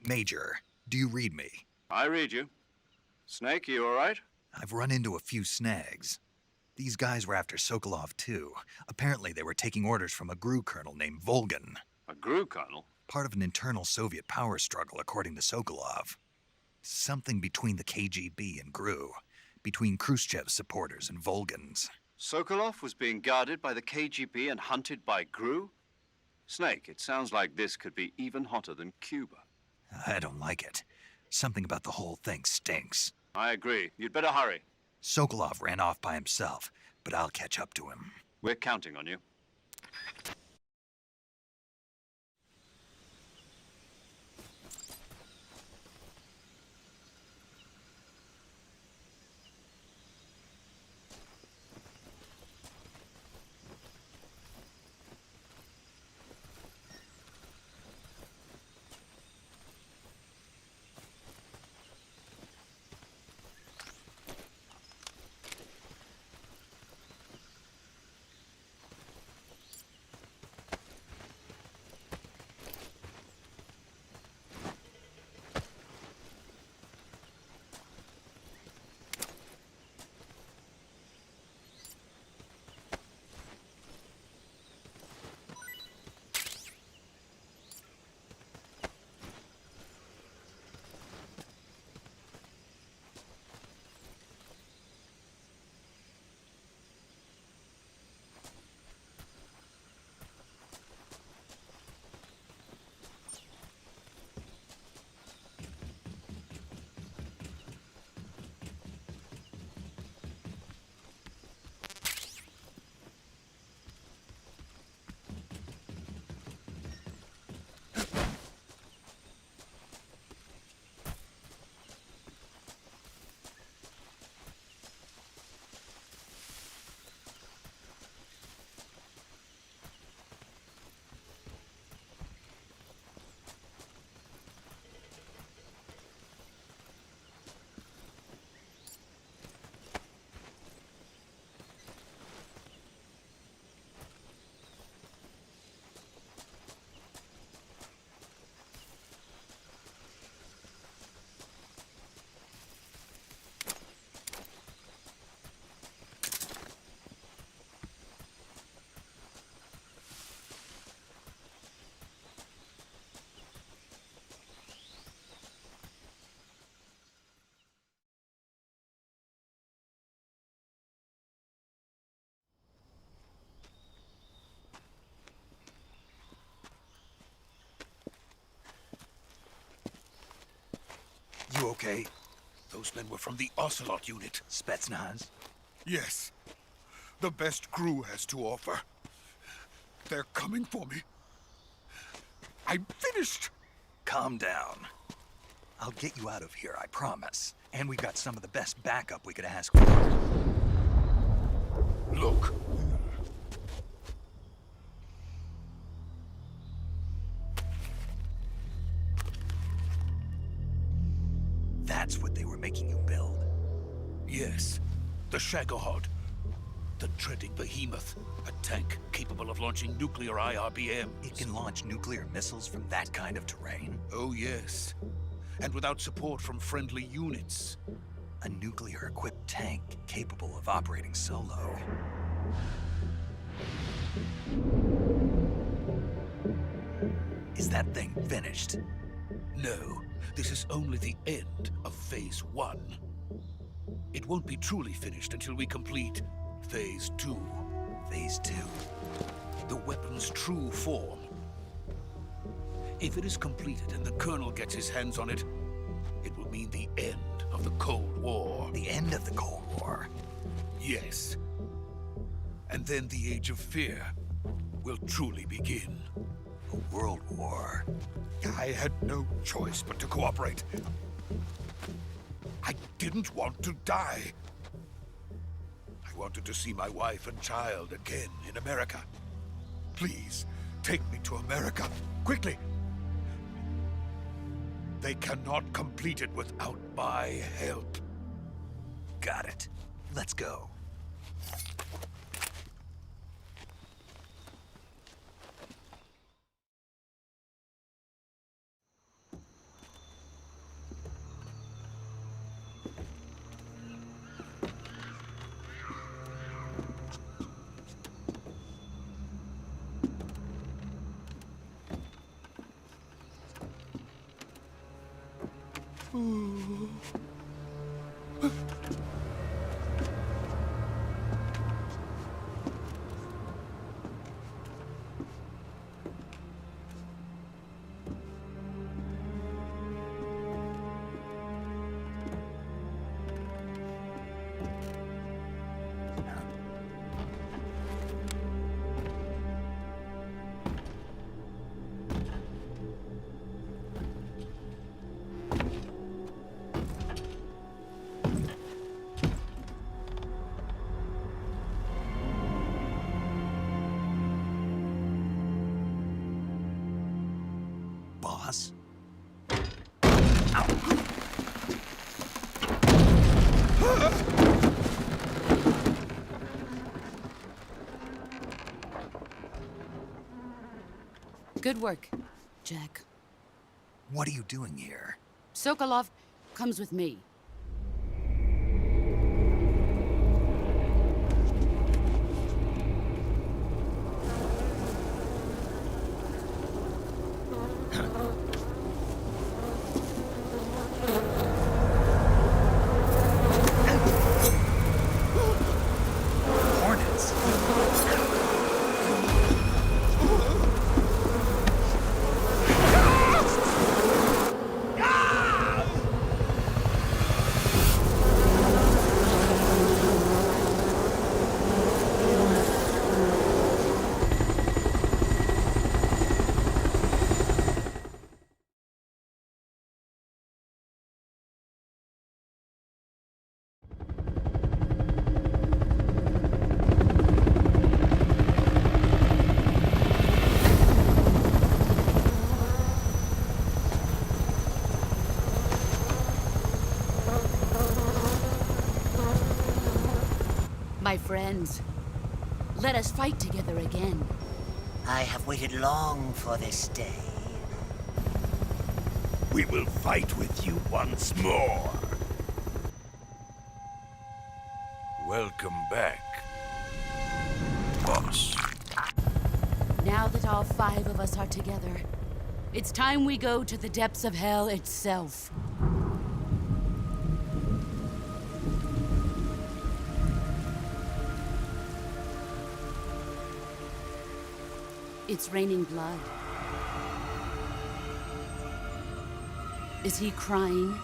Major, do you read me? I read you. Snake, you all right? I've run into a few snags. These guys were after Sokolov too. Apparently they were taking orders from a GRU colonel named Volgan. A GRU colonel? Part of an internal Soviet power struggle, according to Sokolov. Something between the KGB and GRU. Between Khrushchev's supporters and Volgan's. Sokolov was being guarded by the KGB and hunted by GRU? Snake, it sounds like this could be even hotter than Cuba. I don't like it. Something about the whole thing stinks. I agree. You'd better hurry. Sokolov ran off by himself, but I'll catch up to him. We're counting on you. okay? Those men were from the Ocelot unit. Spetsnaz? Yes. The best crew has to offer. They're coming for me. I'm finished! Calm down. I'll get you out of here, I promise. And we've got some of the best backup we could ask for. Look. That's what they were making you build? Yes. The Shagohod. The dreading behemoth. A tank capable of launching nuclear IRBMs. It can launch nuclear missiles from that kind of terrain? Oh, yes. And without support from friendly units. A nuclear-equipped tank capable of operating solo. Is that thing finished? No. This is only the end of Phase 1. It won't be truly finished until we complete Phase 2. Phase 2? The weapon's true form. If it is completed and the Colonel gets his hands on it, it will mean the end of the Cold War. The end of the Cold War? Yes. And then the Age of Fear will truly begin. A world war? I had no choice but to cooperate. I didn't want to die. I wanted to see my wife and child again in America. Please, take me to America, quickly. They cannot complete it without my help. Got it. Let's go. Boss? Good work, Jack. What are you doing here? Sokolov comes with me. Hornets? My friends, let us fight together again. I have waited long for this day. We will fight with you once more. Welcome back, boss. Now that all 5 of us are together, it's time we go to the depths of hell itself. It's raining blood. Is he crying?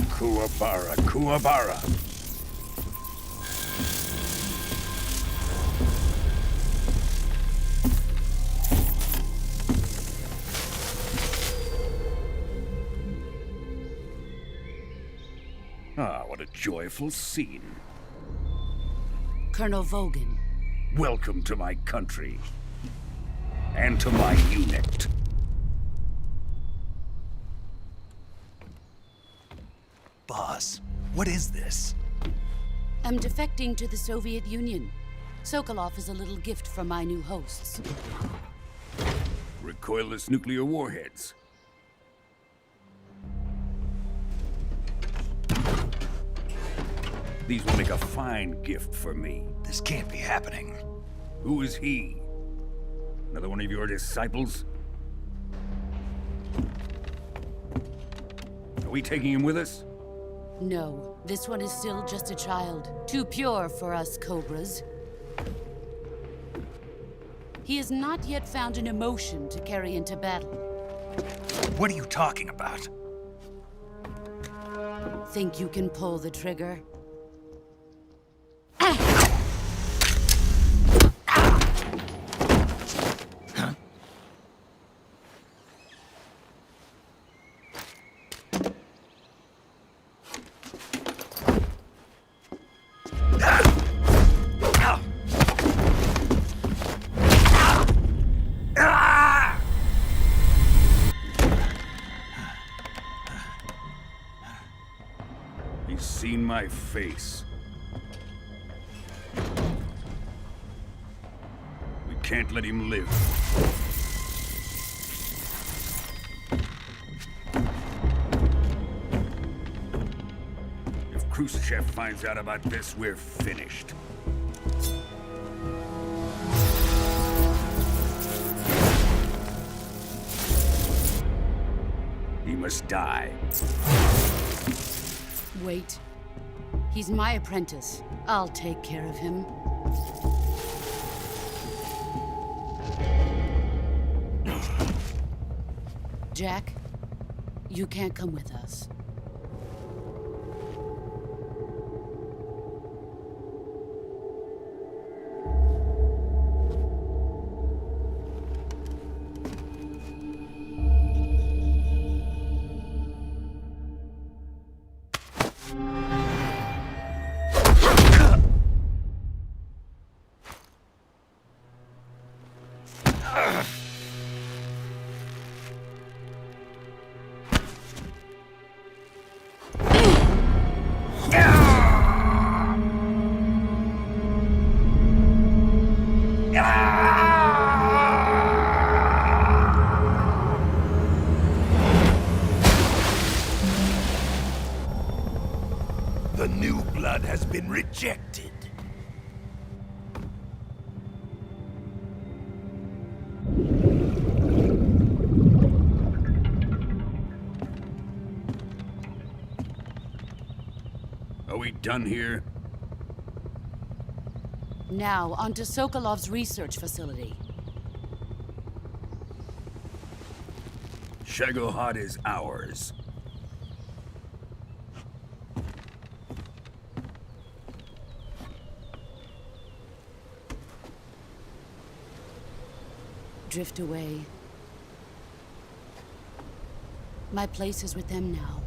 Kuwabara, Kuwabara. Ah, what a joyful scene. Colonel Vogan. Welcome to my country. And to my unit. Boss, what is this? I'm defecting to the Soviet Union. Sokolov is a little gift from my new hosts. Recoilless nuclear warheads. These will make a fine gift for me. This can't be happening. Who is he? Another one of your disciples? Are we taking him with us? No, this one is still just a child. Too pure for us Cobras. He has not yet found an emotion to carry into battle. What are you talking about? Think you can pull the trigger? He's seen my face. We can't let him live. If Khrushchev finds out about this, we're finished. He must die. Wait. He's my apprentice. I'll take care of him. Jack, you can't come with us. The new blood has been rejected. Are we done here? Now, onto Sokolov's research facility. Shagohod is ours. Drift away. My place is with them now.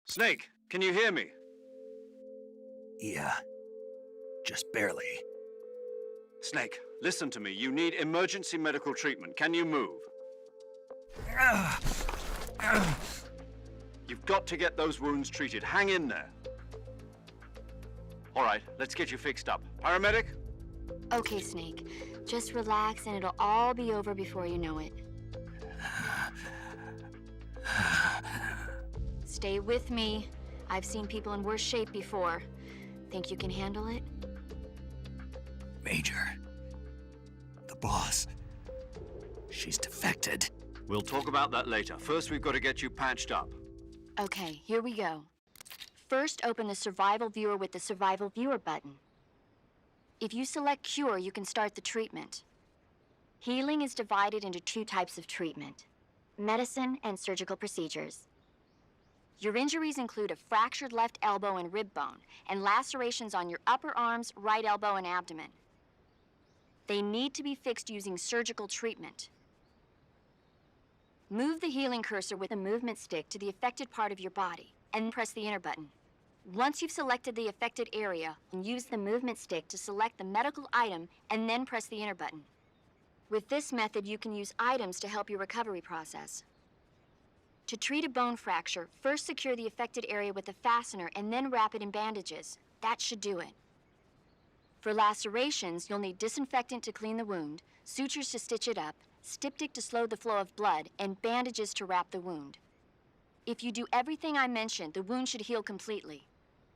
Snake, can you hear me? Yeah, just barely. Snake, listen to me. You need emergency medical treatment. Can you move? You've got to get those wounds treated. Hang in there. All right, let's get you fixed up. Paramedic? Okay, Snake. Just relax and it'll all be over before you know it. Stay with me. I've seen people in worse shape before. Think you can handle it? Major. The boss. She's defected. We'll talk about that later. First, we've got to get you patched up. Okay, here we go. First, open the Survival Viewer with the Survival Viewer button. If you select Cure, you can start the treatment. Healing is divided into 2 types of treatment: medicine and surgical procedures. Your injuries include a fractured left elbow and rib bone, and lacerations on your upper arms, right elbow, and abdomen. They need to be fixed using surgical treatment. Move the healing cursor with a movement stick to the affected part of your body, and press the enter button. Once you've selected the affected area, use the movement stick to select the medical item, and then press the enter button. With this method, you can use items to help your recovery process. To treat a bone fracture, first secure the affected area with a fastener and then wrap it in bandages. That should do it. For lacerations, you'll need disinfectant to clean the wound, sutures to stitch it up, styptic to slow the flow of blood, and bandages to wrap the wound. If you do everything I mentioned, the wound should heal completely.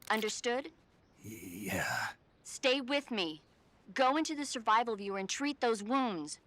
Understood? Yeah. Stay with me. Go into the Survival Viewer and treat those wounds.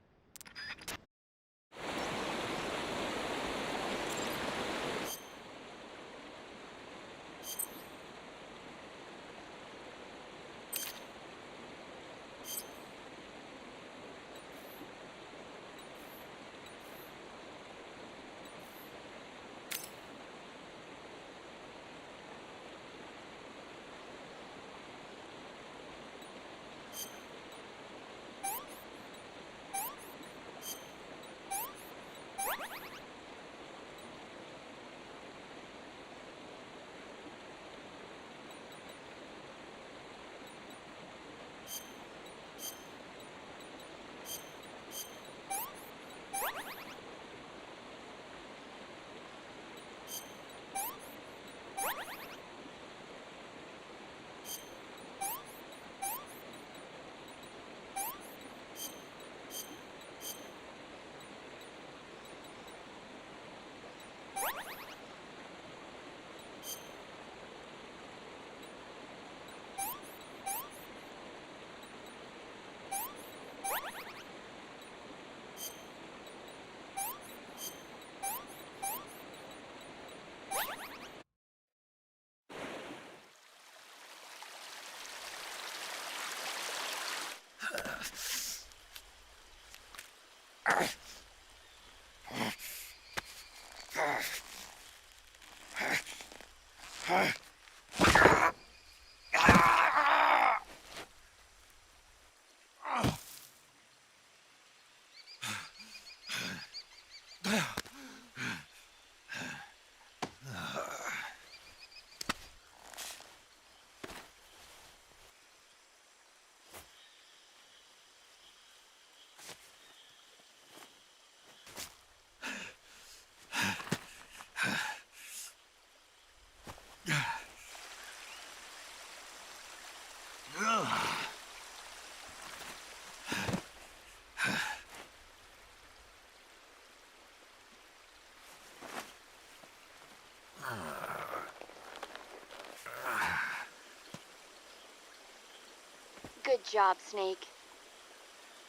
Good job, Snake.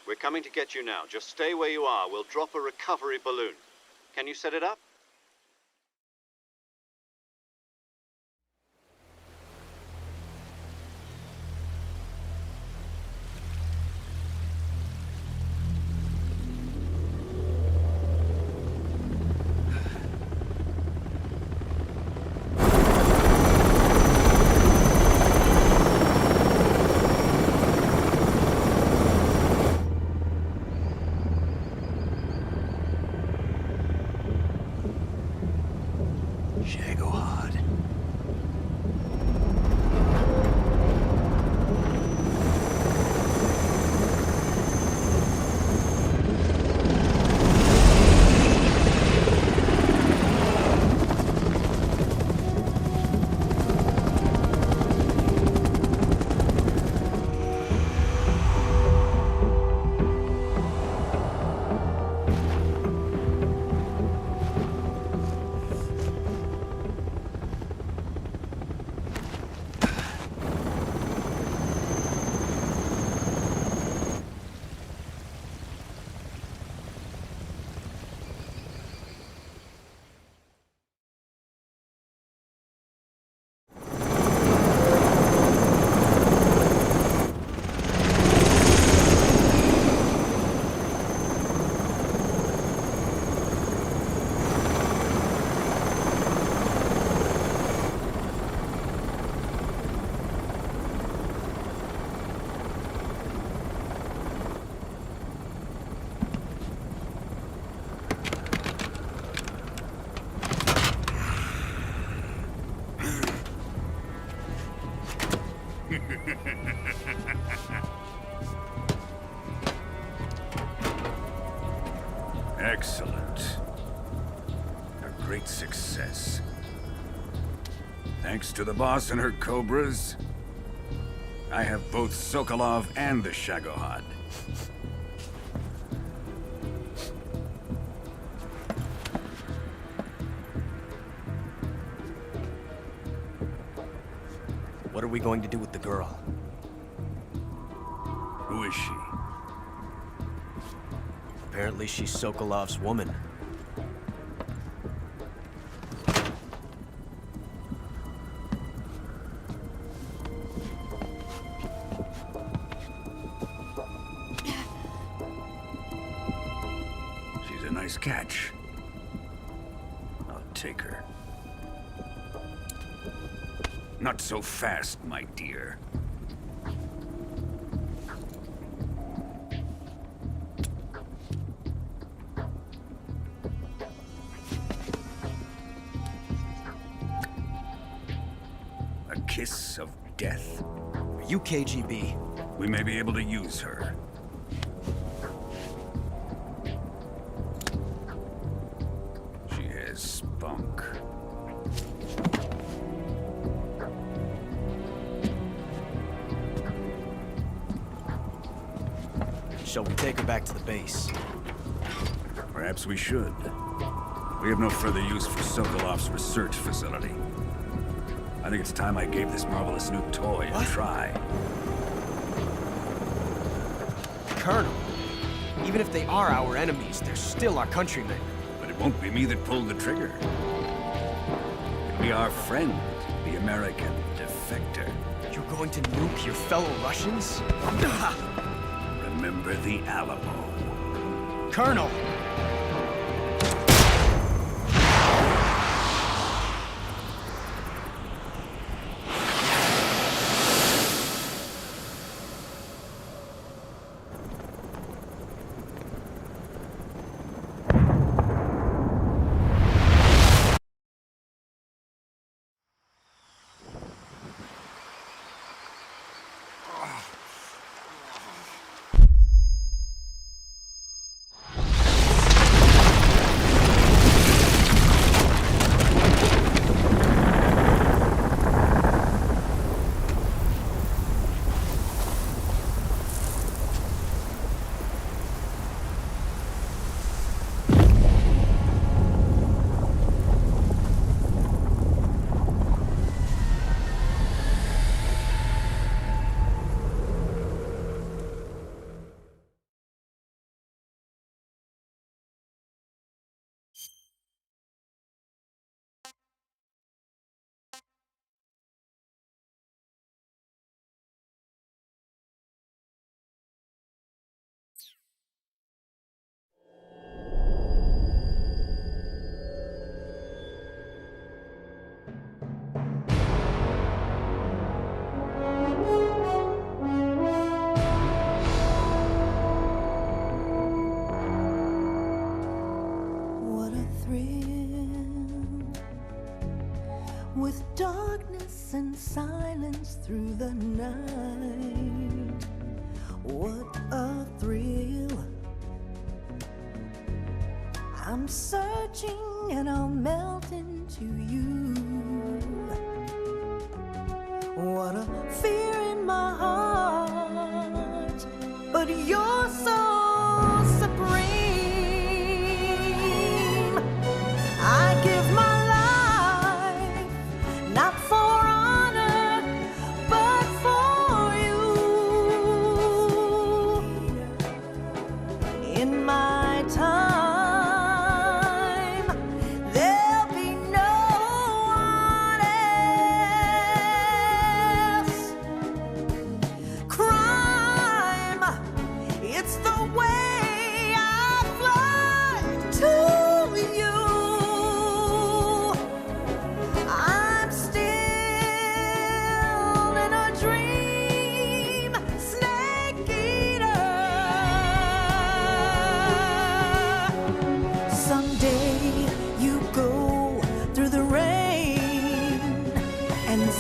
We're coming to get you now. Just stay where you are. We'll drop a recovery balloon. Can you set it up? Excellent. A great success. Thanks to the boss and her cobras, I have both Sokolov and the Shagohod. What are we going to do with the girl? Who is she? Apparently she's Sokolov's woman. She's a nice catch. I'll take her. Not so fast, my dear. A kiss of death? Are you KGB? We may be able to use her. She has spunk. Shall we take her back to the base? Perhaps we should. We have no further use for Sokolov's research facility. I think it's time I gave this marvelous new toy a try. Colonel, even if they are our enemies, they're still our countrymen. But it won't be me that pulled the trigger. It'll be our friend, the American defector. You're going to nuke your fellow Russians? Remember the Alamo. Colonel! With darkness and silence through the night, what a thrill. I'm searching and I'll melt into you. What a fear in my heart, but you're so supreme. I give my not for honor, but for you. In my time, there'll be no one else. Crime, it's the way I fly to you.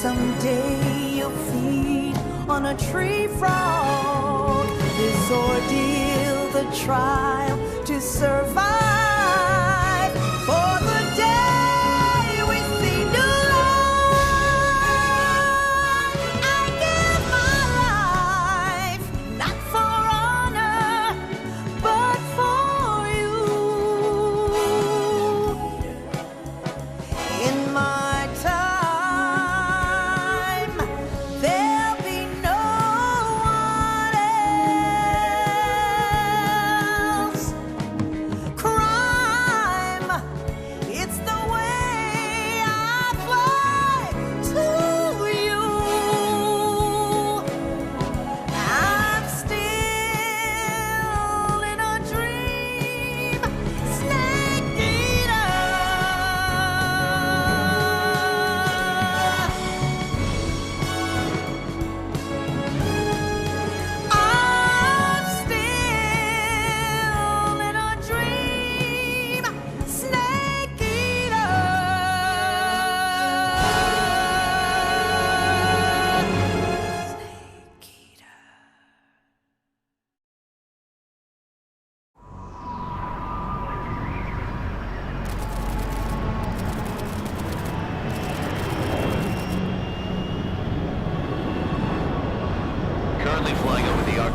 Someday you'll feed on a tree frog. This ordeal, the trial to survive.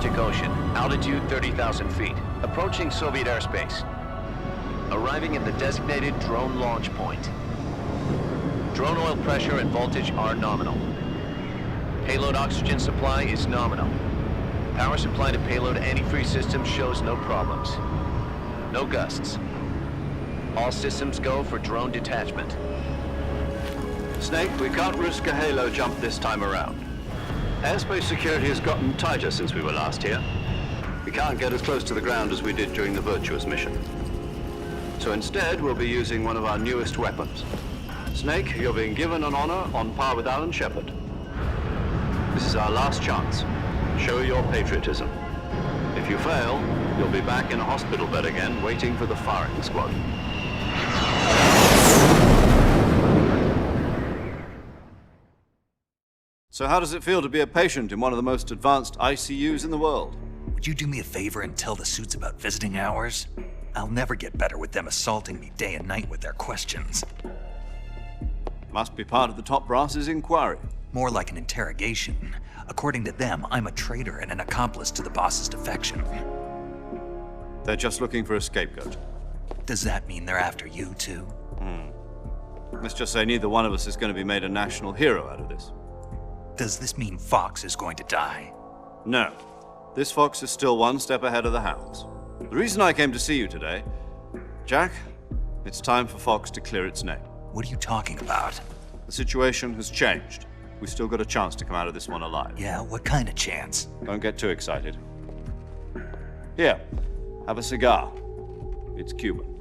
Arctic Ocean. Altitude 30,000 feet. Approaching Soviet airspace. Arriving at the designated drone launch point. Drone oil pressure and voltage are nominal. Payload oxygen supply is nominal. Power supply to payload antifreeze system shows no problems. No gusts. All systems go for drone detachment. Snake, we can't risk a halo jump this time around. Airspace security has gotten tighter since we were last here. We can't get as close to the ground as we did during the Virtuous mission. So instead, we'll be using one of our newest weapons. Snake, you're being given an honor on par with Alan Shepard. This is our last chance. Show your patriotism. If you fail, you'll be back in a hospital bed again, waiting for the firing squad. So how does it feel to be a patient in one of the most advanced ICUs in the world? Would you do me a favor and tell the suits about visiting hours? I'll never get better with them assaulting me day and night with their questions. Must be part of the top brass's inquiry. More like an interrogation. According to them, I'm a traitor and an accomplice to the boss's defection. They're just looking for a scapegoat. Does that mean they're after you, too? Let's just say neither one of us is going to be made a national hero out of this. Does this mean Fox is going to die? No. This fox is still one step ahead of the hounds. The reason I came to see you today, Jack, it's time for Fox to clear its name. What are you talking about? The situation has changed. We've still got a chance to come out of this one alive. Yeah, what kind of chance? Don't get too excited. Here, have a cigar. It's Cuban.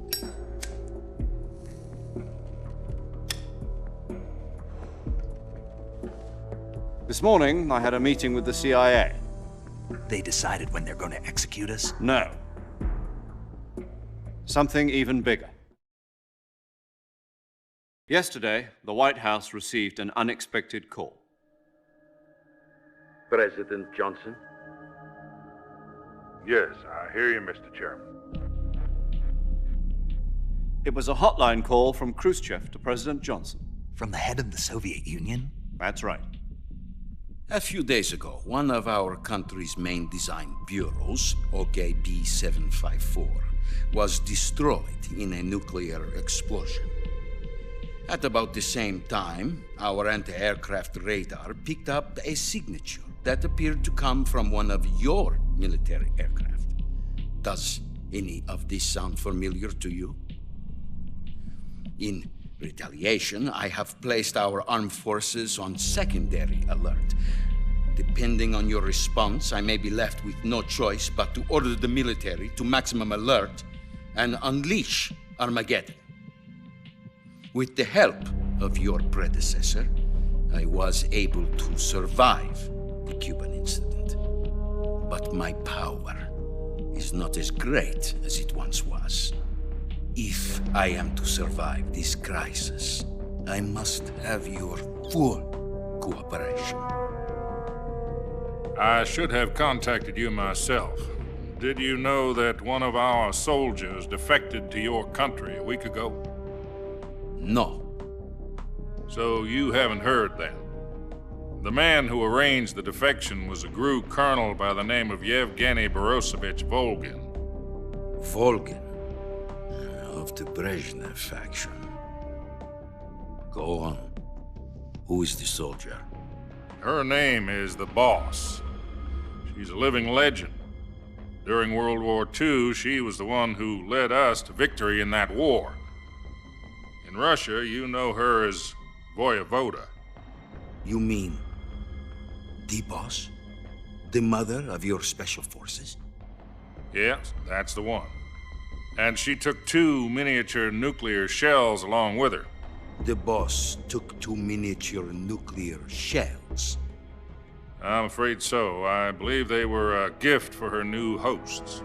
This morning, I had a meeting with the CIA. They decided when they're going to execute us? No. Something even bigger. Yesterday, the White House received an unexpected call. President Johnson? Yes, I hear you, Mr. Chairman. It was a hotline call from Khrushchev to President Johnson. From the head of the Soviet Union? That's right. A few days ago, one of our country's main design bureaus, OKB 754, was destroyed in a nuclear explosion. At about the same time, our anti-aircraft radar picked up a signature that appeared to come from one of your military aircraft. Does any of this sound familiar to you? In retaliation, I have placed our armed forces on secondary alert. Depending on your response, I may be left with no choice but to order the military to maximum alert and unleash Armageddon. With the help of your predecessor, I was able to survive the Cuban incident. But my power is not as great as it once was. If I am to survive this crisis, I must have your full cooperation. I should have contacted you myself. Did you know that one of our soldiers defected to your country a week ago? No. So you haven't heard then? The man who arranged the defection was a GRU colonel by the name of Yevgeny Borosovich Volgin. Volgin? Of the Brezhnev faction. Go on. Who is the soldier? Her name is the Boss. She's a living legend. During World War II, she was the one who led us to victory in that war. In Russia, you know her as Voyevoda. You mean the Boss? The mother of your special forces? Yes, that's the one. And she took 2 miniature nuclear shells along with her. The Boss took 2 miniature nuclear shells? I'm afraid so. I believe they were a gift for her new hosts.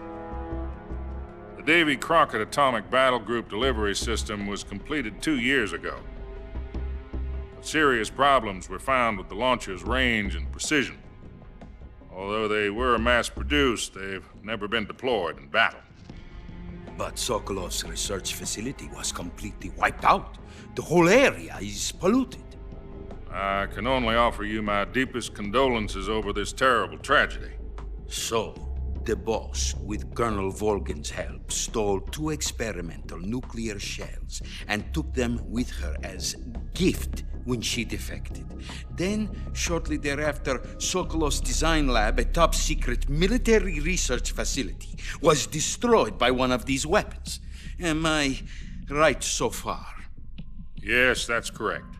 The Davy Crockett Atomic Battle Group delivery system was completed 2 years ago. But serious problems were found with the launcher's range and precision. Although they were mass-produced, they've never been deployed in battle. But Sokolov's research facility was completely wiped out. The whole area is polluted. I can only offer you my deepest condolences over this terrible tragedy. So, the boss, with Colonel Volgin's help, stole 2 experimental nuclear shells and took them with her as gift when she defected. Then, shortly thereafter, Sokolov's design lab, a top-secret military research facility, was destroyed by one of these weapons. Am I right so far? Yes, that's correct.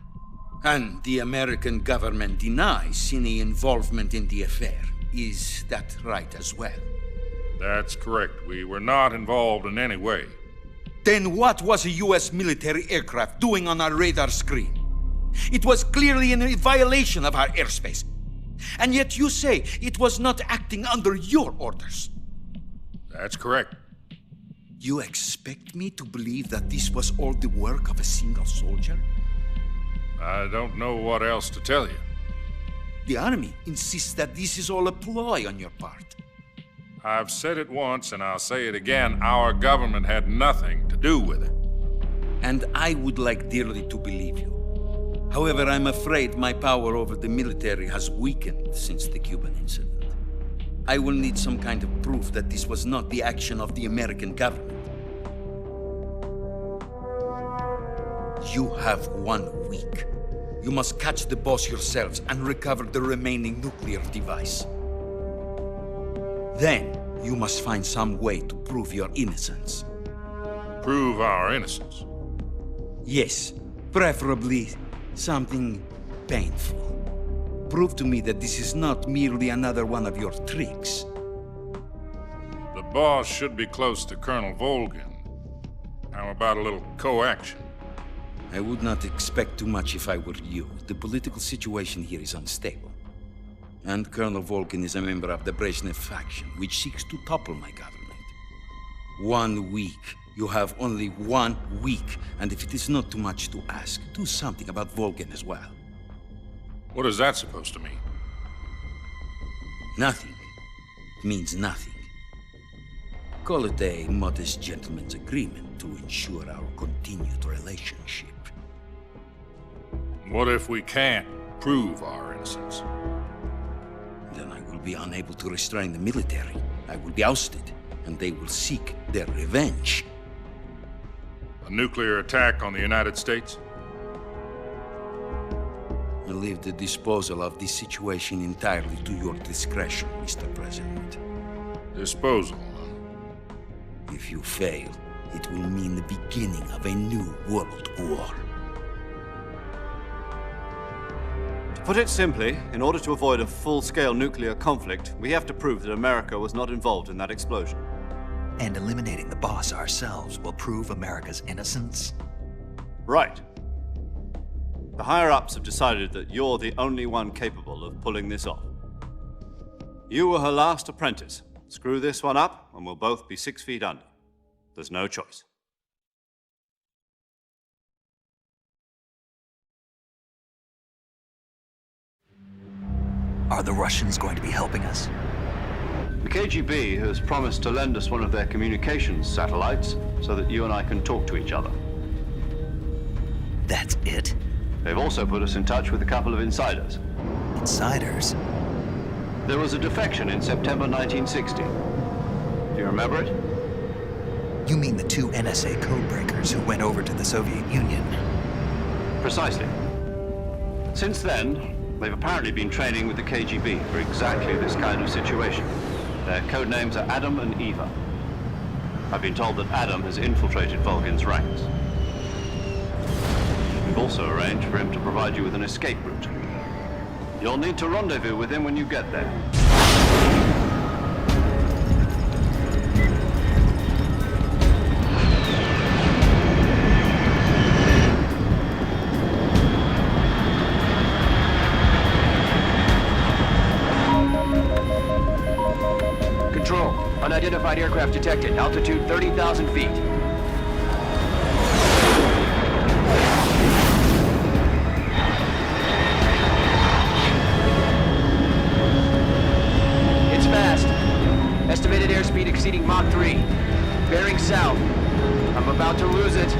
And the American government denies any involvement in the affair. Is that right as well? That's correct. We were not involved in any way. Then what was a U.S. military aircraft doing on our radar screen? It was clearly in violation of our airspace. And yet you say it was not acting under your orders. That's correct. You expect me to believe that this was all the work of a single soldier? I don't know what else to tell you. The Army insists that this is all a ploy on your part. I've said it once and I'll say it again. Our government had nothing to do with it. And I would like dearly to believe you. However, I'm afraid my power over the military has weakened since the Cuban incident. I will need some kind of proof that this was not the action of the American government. You have 1 week. You must catch the boss yourselves and recover the remaining nuclear device. Then, you must find some way to prove your innocence. Prove our innocence? Yes, preferably something painful. Prove to me that this is not merely another one of your tricks. The boss should be close to Colonel Volgin. How about a little co-action? I would not expect too much if I were you. The political situation here is unstable. And Colonel Volgin is a member of the Brezhnev faction, which seeks to topple my government. 1 week. You have only 1 week, and if it is not too much to ask, do something about Volgin as well. What is that supposed to mean? Nothing. It means nothing. Call it a modest gentleman's agreement to ensure our continued relationship. What if we can't prove our innocence? Then I will be unable to restrain the military. I will be ousted, and they will seek their revenge. A nuclear attack on the United States? I leave the disposal of this situation entirely to your discretion, Mr. President. Disposal? If you fail, it will mean the beginning of a new world war. To put it simply, in order to avoid a full-scale nuclear conflict, we have to prove that America was not involved in that explosion. And eliminating the boss ourselves will prove America's innocence? Right. The higher-ups have decided that you're the only one capable of pulling this off. You were her last apprentice. Screw this one up, and we'll both be 6 feet under. There's no choice. Are the Russians going to be helping us? The KGB has promised to lend us one of their communications satellites so that you and I can talk to each other. That's it? They've also put us in touch with a couple of insiders. Insiders? There was a defection in September 1960. Do you remember it? You mean the 2 NSA codebreakers who went over to the Soviet Union? Precisely. Since then, they've apparently been training with the KGB for exactly this kind of situation. Their code names are Adam and Eva. I've been told that Adam has infiltrated Volgin's ranks. We've also arranged for him to provide you with an escape route. You'll need to rendezvous with him when you get there. Control, unidentified aircraft detected. Altitude 30,000 feet. It's fast. Estimated airspeed exceeding Mach 3. Bearing south. I'm about to lose it.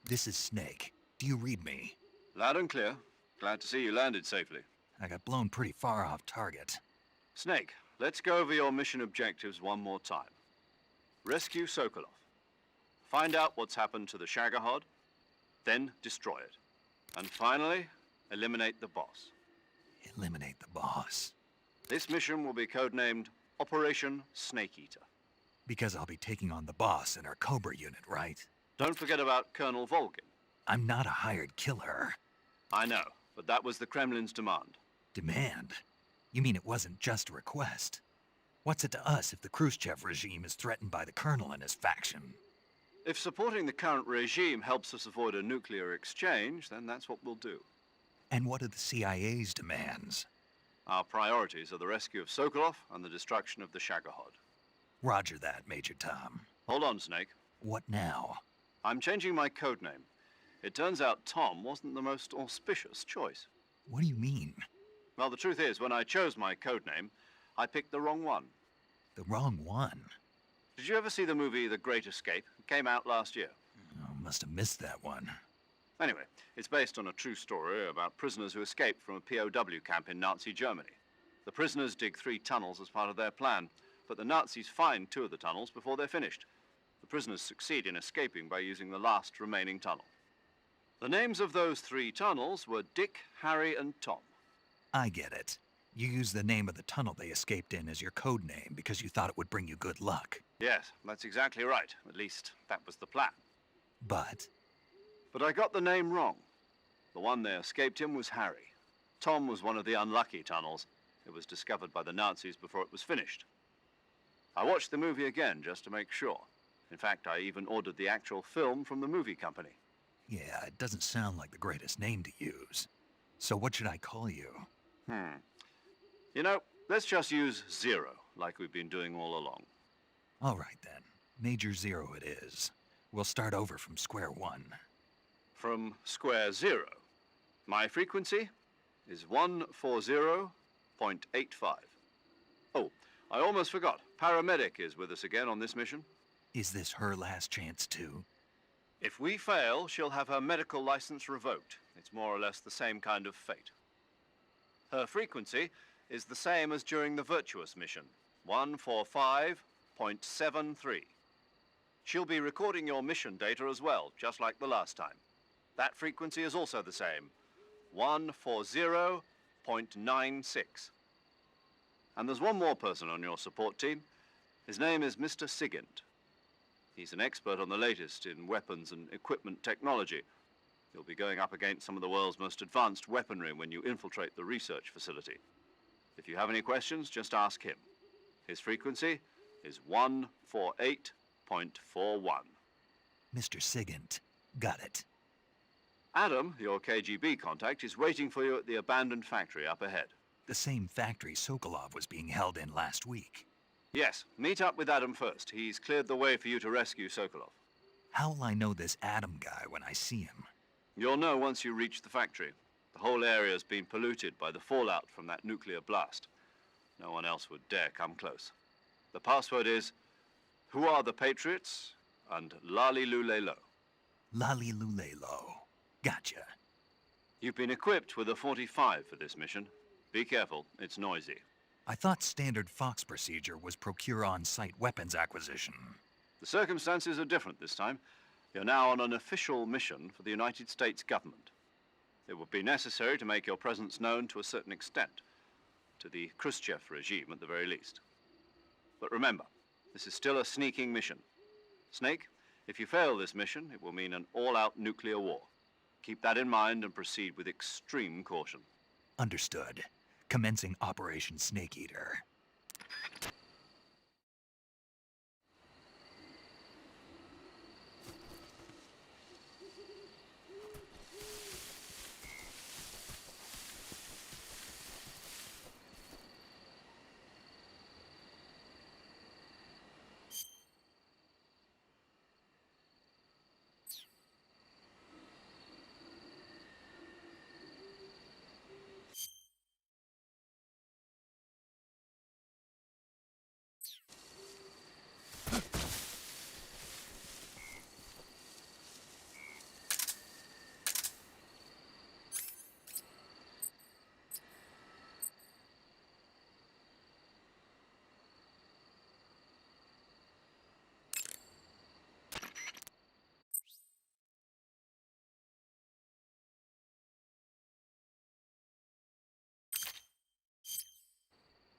This is Snake. Do you read me? Loud and clear. Glad to see you landed safely. I got blown pretty far off target. Snake, let's go over your mission objectives one more time. Rescue Sokolov. Find out what's happened to the Shagohod, then destroy it. And finally, eliminate the boss. Eliminate the boss. This mission will be codenamed Operation Snake Eater. Because I'll be taking on the boss in our Cobra unit, right? Don't forget about Colonel Volgin. I'm not a hired killer. I know, but that was the Kremlin's demand. Demand? You mean it wasn't just a request? What's it to us if the Khrushchev regime is threatened by the Colonel and his faction? If supporting the current regime helps us avoid a nuclear exchange, then that's what we'll do. And what are the CIA's demands? Our priorities are the rescue of Sokolov and the destruction of the Shagohod. Roger that, Major Tom. Hold on, Snake. What now? I'm changing my codename. It turns out Tom wasn't the most auspicious choice. What do you mean? Well, the truth is, when I chose my codename, I picked the wrong one. The wrong one? Did you ever see the movie The Great Escape? It came out last year. Oh, must have missed that one. Anyway, it's based on a true story about prisoners who escaped from a POW camp in Nazi Germany. The prisoners dig 3 tunnels as part of their plan, but the Nazis find 2 of the tunnels before they're finished. The prisoners succeed in escaping by using the last remaining tunnel. The names of those 3 tunnels were Dick, Harry, and Tom. I get it. You used the name of the tunnel they escaped in as your code name because you thought it would bring you good luck. Yes, that's exactly right. At least, that was the plan. But I got the name wrong. The one they escaped in was Harry. Tom was one of the unlucky tunnels. It was discovered by the Nazis before it was finished. I watched the movie again just to make sure. In fact, I even ordered the actual film from the movie company. yeah, it doesn't sound like the greatest name to use. So what should I call you? You know, let's just use Zero, like we've been doing all along. All right then. Major Zero it is. We'll start over from square one. From square 0. My frequency is 140.85. Oh, I almost forgot. Paramedic is with us again on this mission. Is this her last chance too? If we fail, she'll have her medical license revoked. It's more or less the same kind of fate. Her frequency is the same as during the Virtuous mission, 145.73. She'll be recording your mission data as well, just like the last time. That frequency is also the same, 140.96. And there's one more person on your support team. His name is Mr. Sigint. He's an expert on the latest in weapons and equipment technology. You'll be going up against some of the world's most advanced weaponry when you infiltrate the research facility. If you have any questions, just ask him. His frequency is 148.41. Mr. Sigint. Got it. Adam, your KGB contact, is waiting for you at the abandoned factory up ahead. The same factory Sokolov was being held in last week. Yes, meet up with Adam first. He's cleared the way for you to rescue Sokolov. How'll I know this Adam guy when I see him? You'll know once you reach the factory. The whole area's been polluted by the fallout from that nuclear blast. No one else would dare come close. The password is, "Who are the Patriots?" and Lali Lulelo. Lali Lulelo. Gotcha. You've been equipped with a 45 for this mission. Be careful, it's noisy. I thought standard Fox procedure was procure on-site weapons acquisition. The circumstances are different this time. You're now on an official mission for the United States government. It would be necessary to make your presence known to a certain extent, to the Khrushchev regime at the very least. But remember, this is still a sneaking mission. Snake, if you fail this mission, it will mean an all-out nuclear war. Keep that in mind and proceed with extreme caution. Understood. Commencing Operation Snake Eater.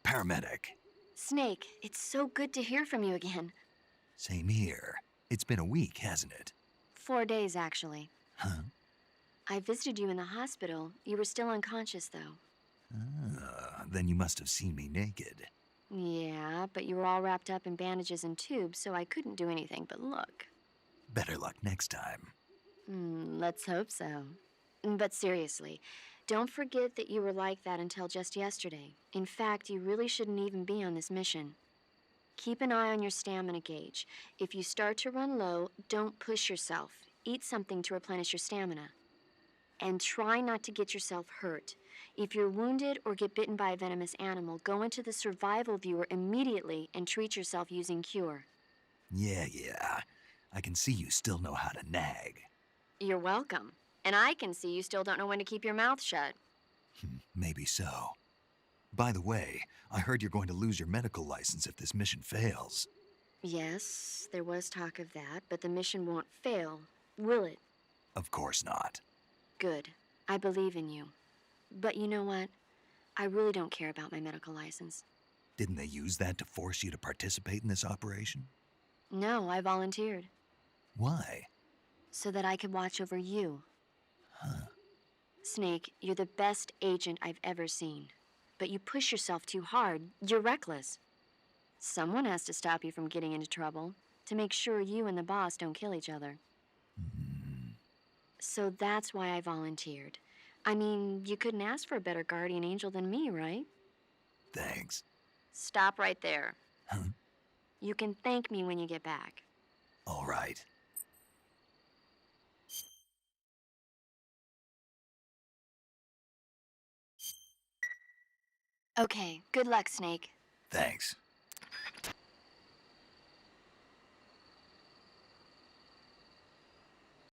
paramedic. Snake, it's so good to hear from you again. Same here. It's been a week, hasn't it? 4 days, actually. Huh? I visited you in the hospital. You were still unconscious, though. Then you must have seen me naked. Yeah, but you were all wrapped up in bandages and tubes, so I couldn't do anything but look. Better luck next time. Let's hope so. But seriously, don't forget that you were like that until just yesterday. In fact, you really shouldn't even be on this mission. Keep an eye on your stamina gauge. If you start to run low, don't push yourself. Eat something to replenish your stamina. And try not to get yourself hurt. If you're wounded or get bitten by a venomous animal, go into the survival viewer immediately and treat yourself using Cure. Yeah. I can see you still know how to nag. You're welcome. And I can see you still don't know when to keep your mouth shut. Maybe so. By the way, I heard you're going to lose your medical license if this mission fails. Yes, there was talk of that, but the mission won't fail, will it? Of course not. Good. I believe in you. But you know what? I really don't care about my medical license. Didn't they use that to force you to participate in this operation? No, I volunteered. Why? So that I could watch over you. Huh. Snake, you're the best agent I've ever seen. But you push yourself too hard. You're reckless. Someone has to stop you from getting into trouble, to make sure you and the boss don't kill each other. So that's why I volunteered. I mean, you couldn't ask for a better guardian angel than me, right? Thanks. Stop right there. Huh? You can thank me when you get back. All right. Okay, good luck, Snake. Thanks.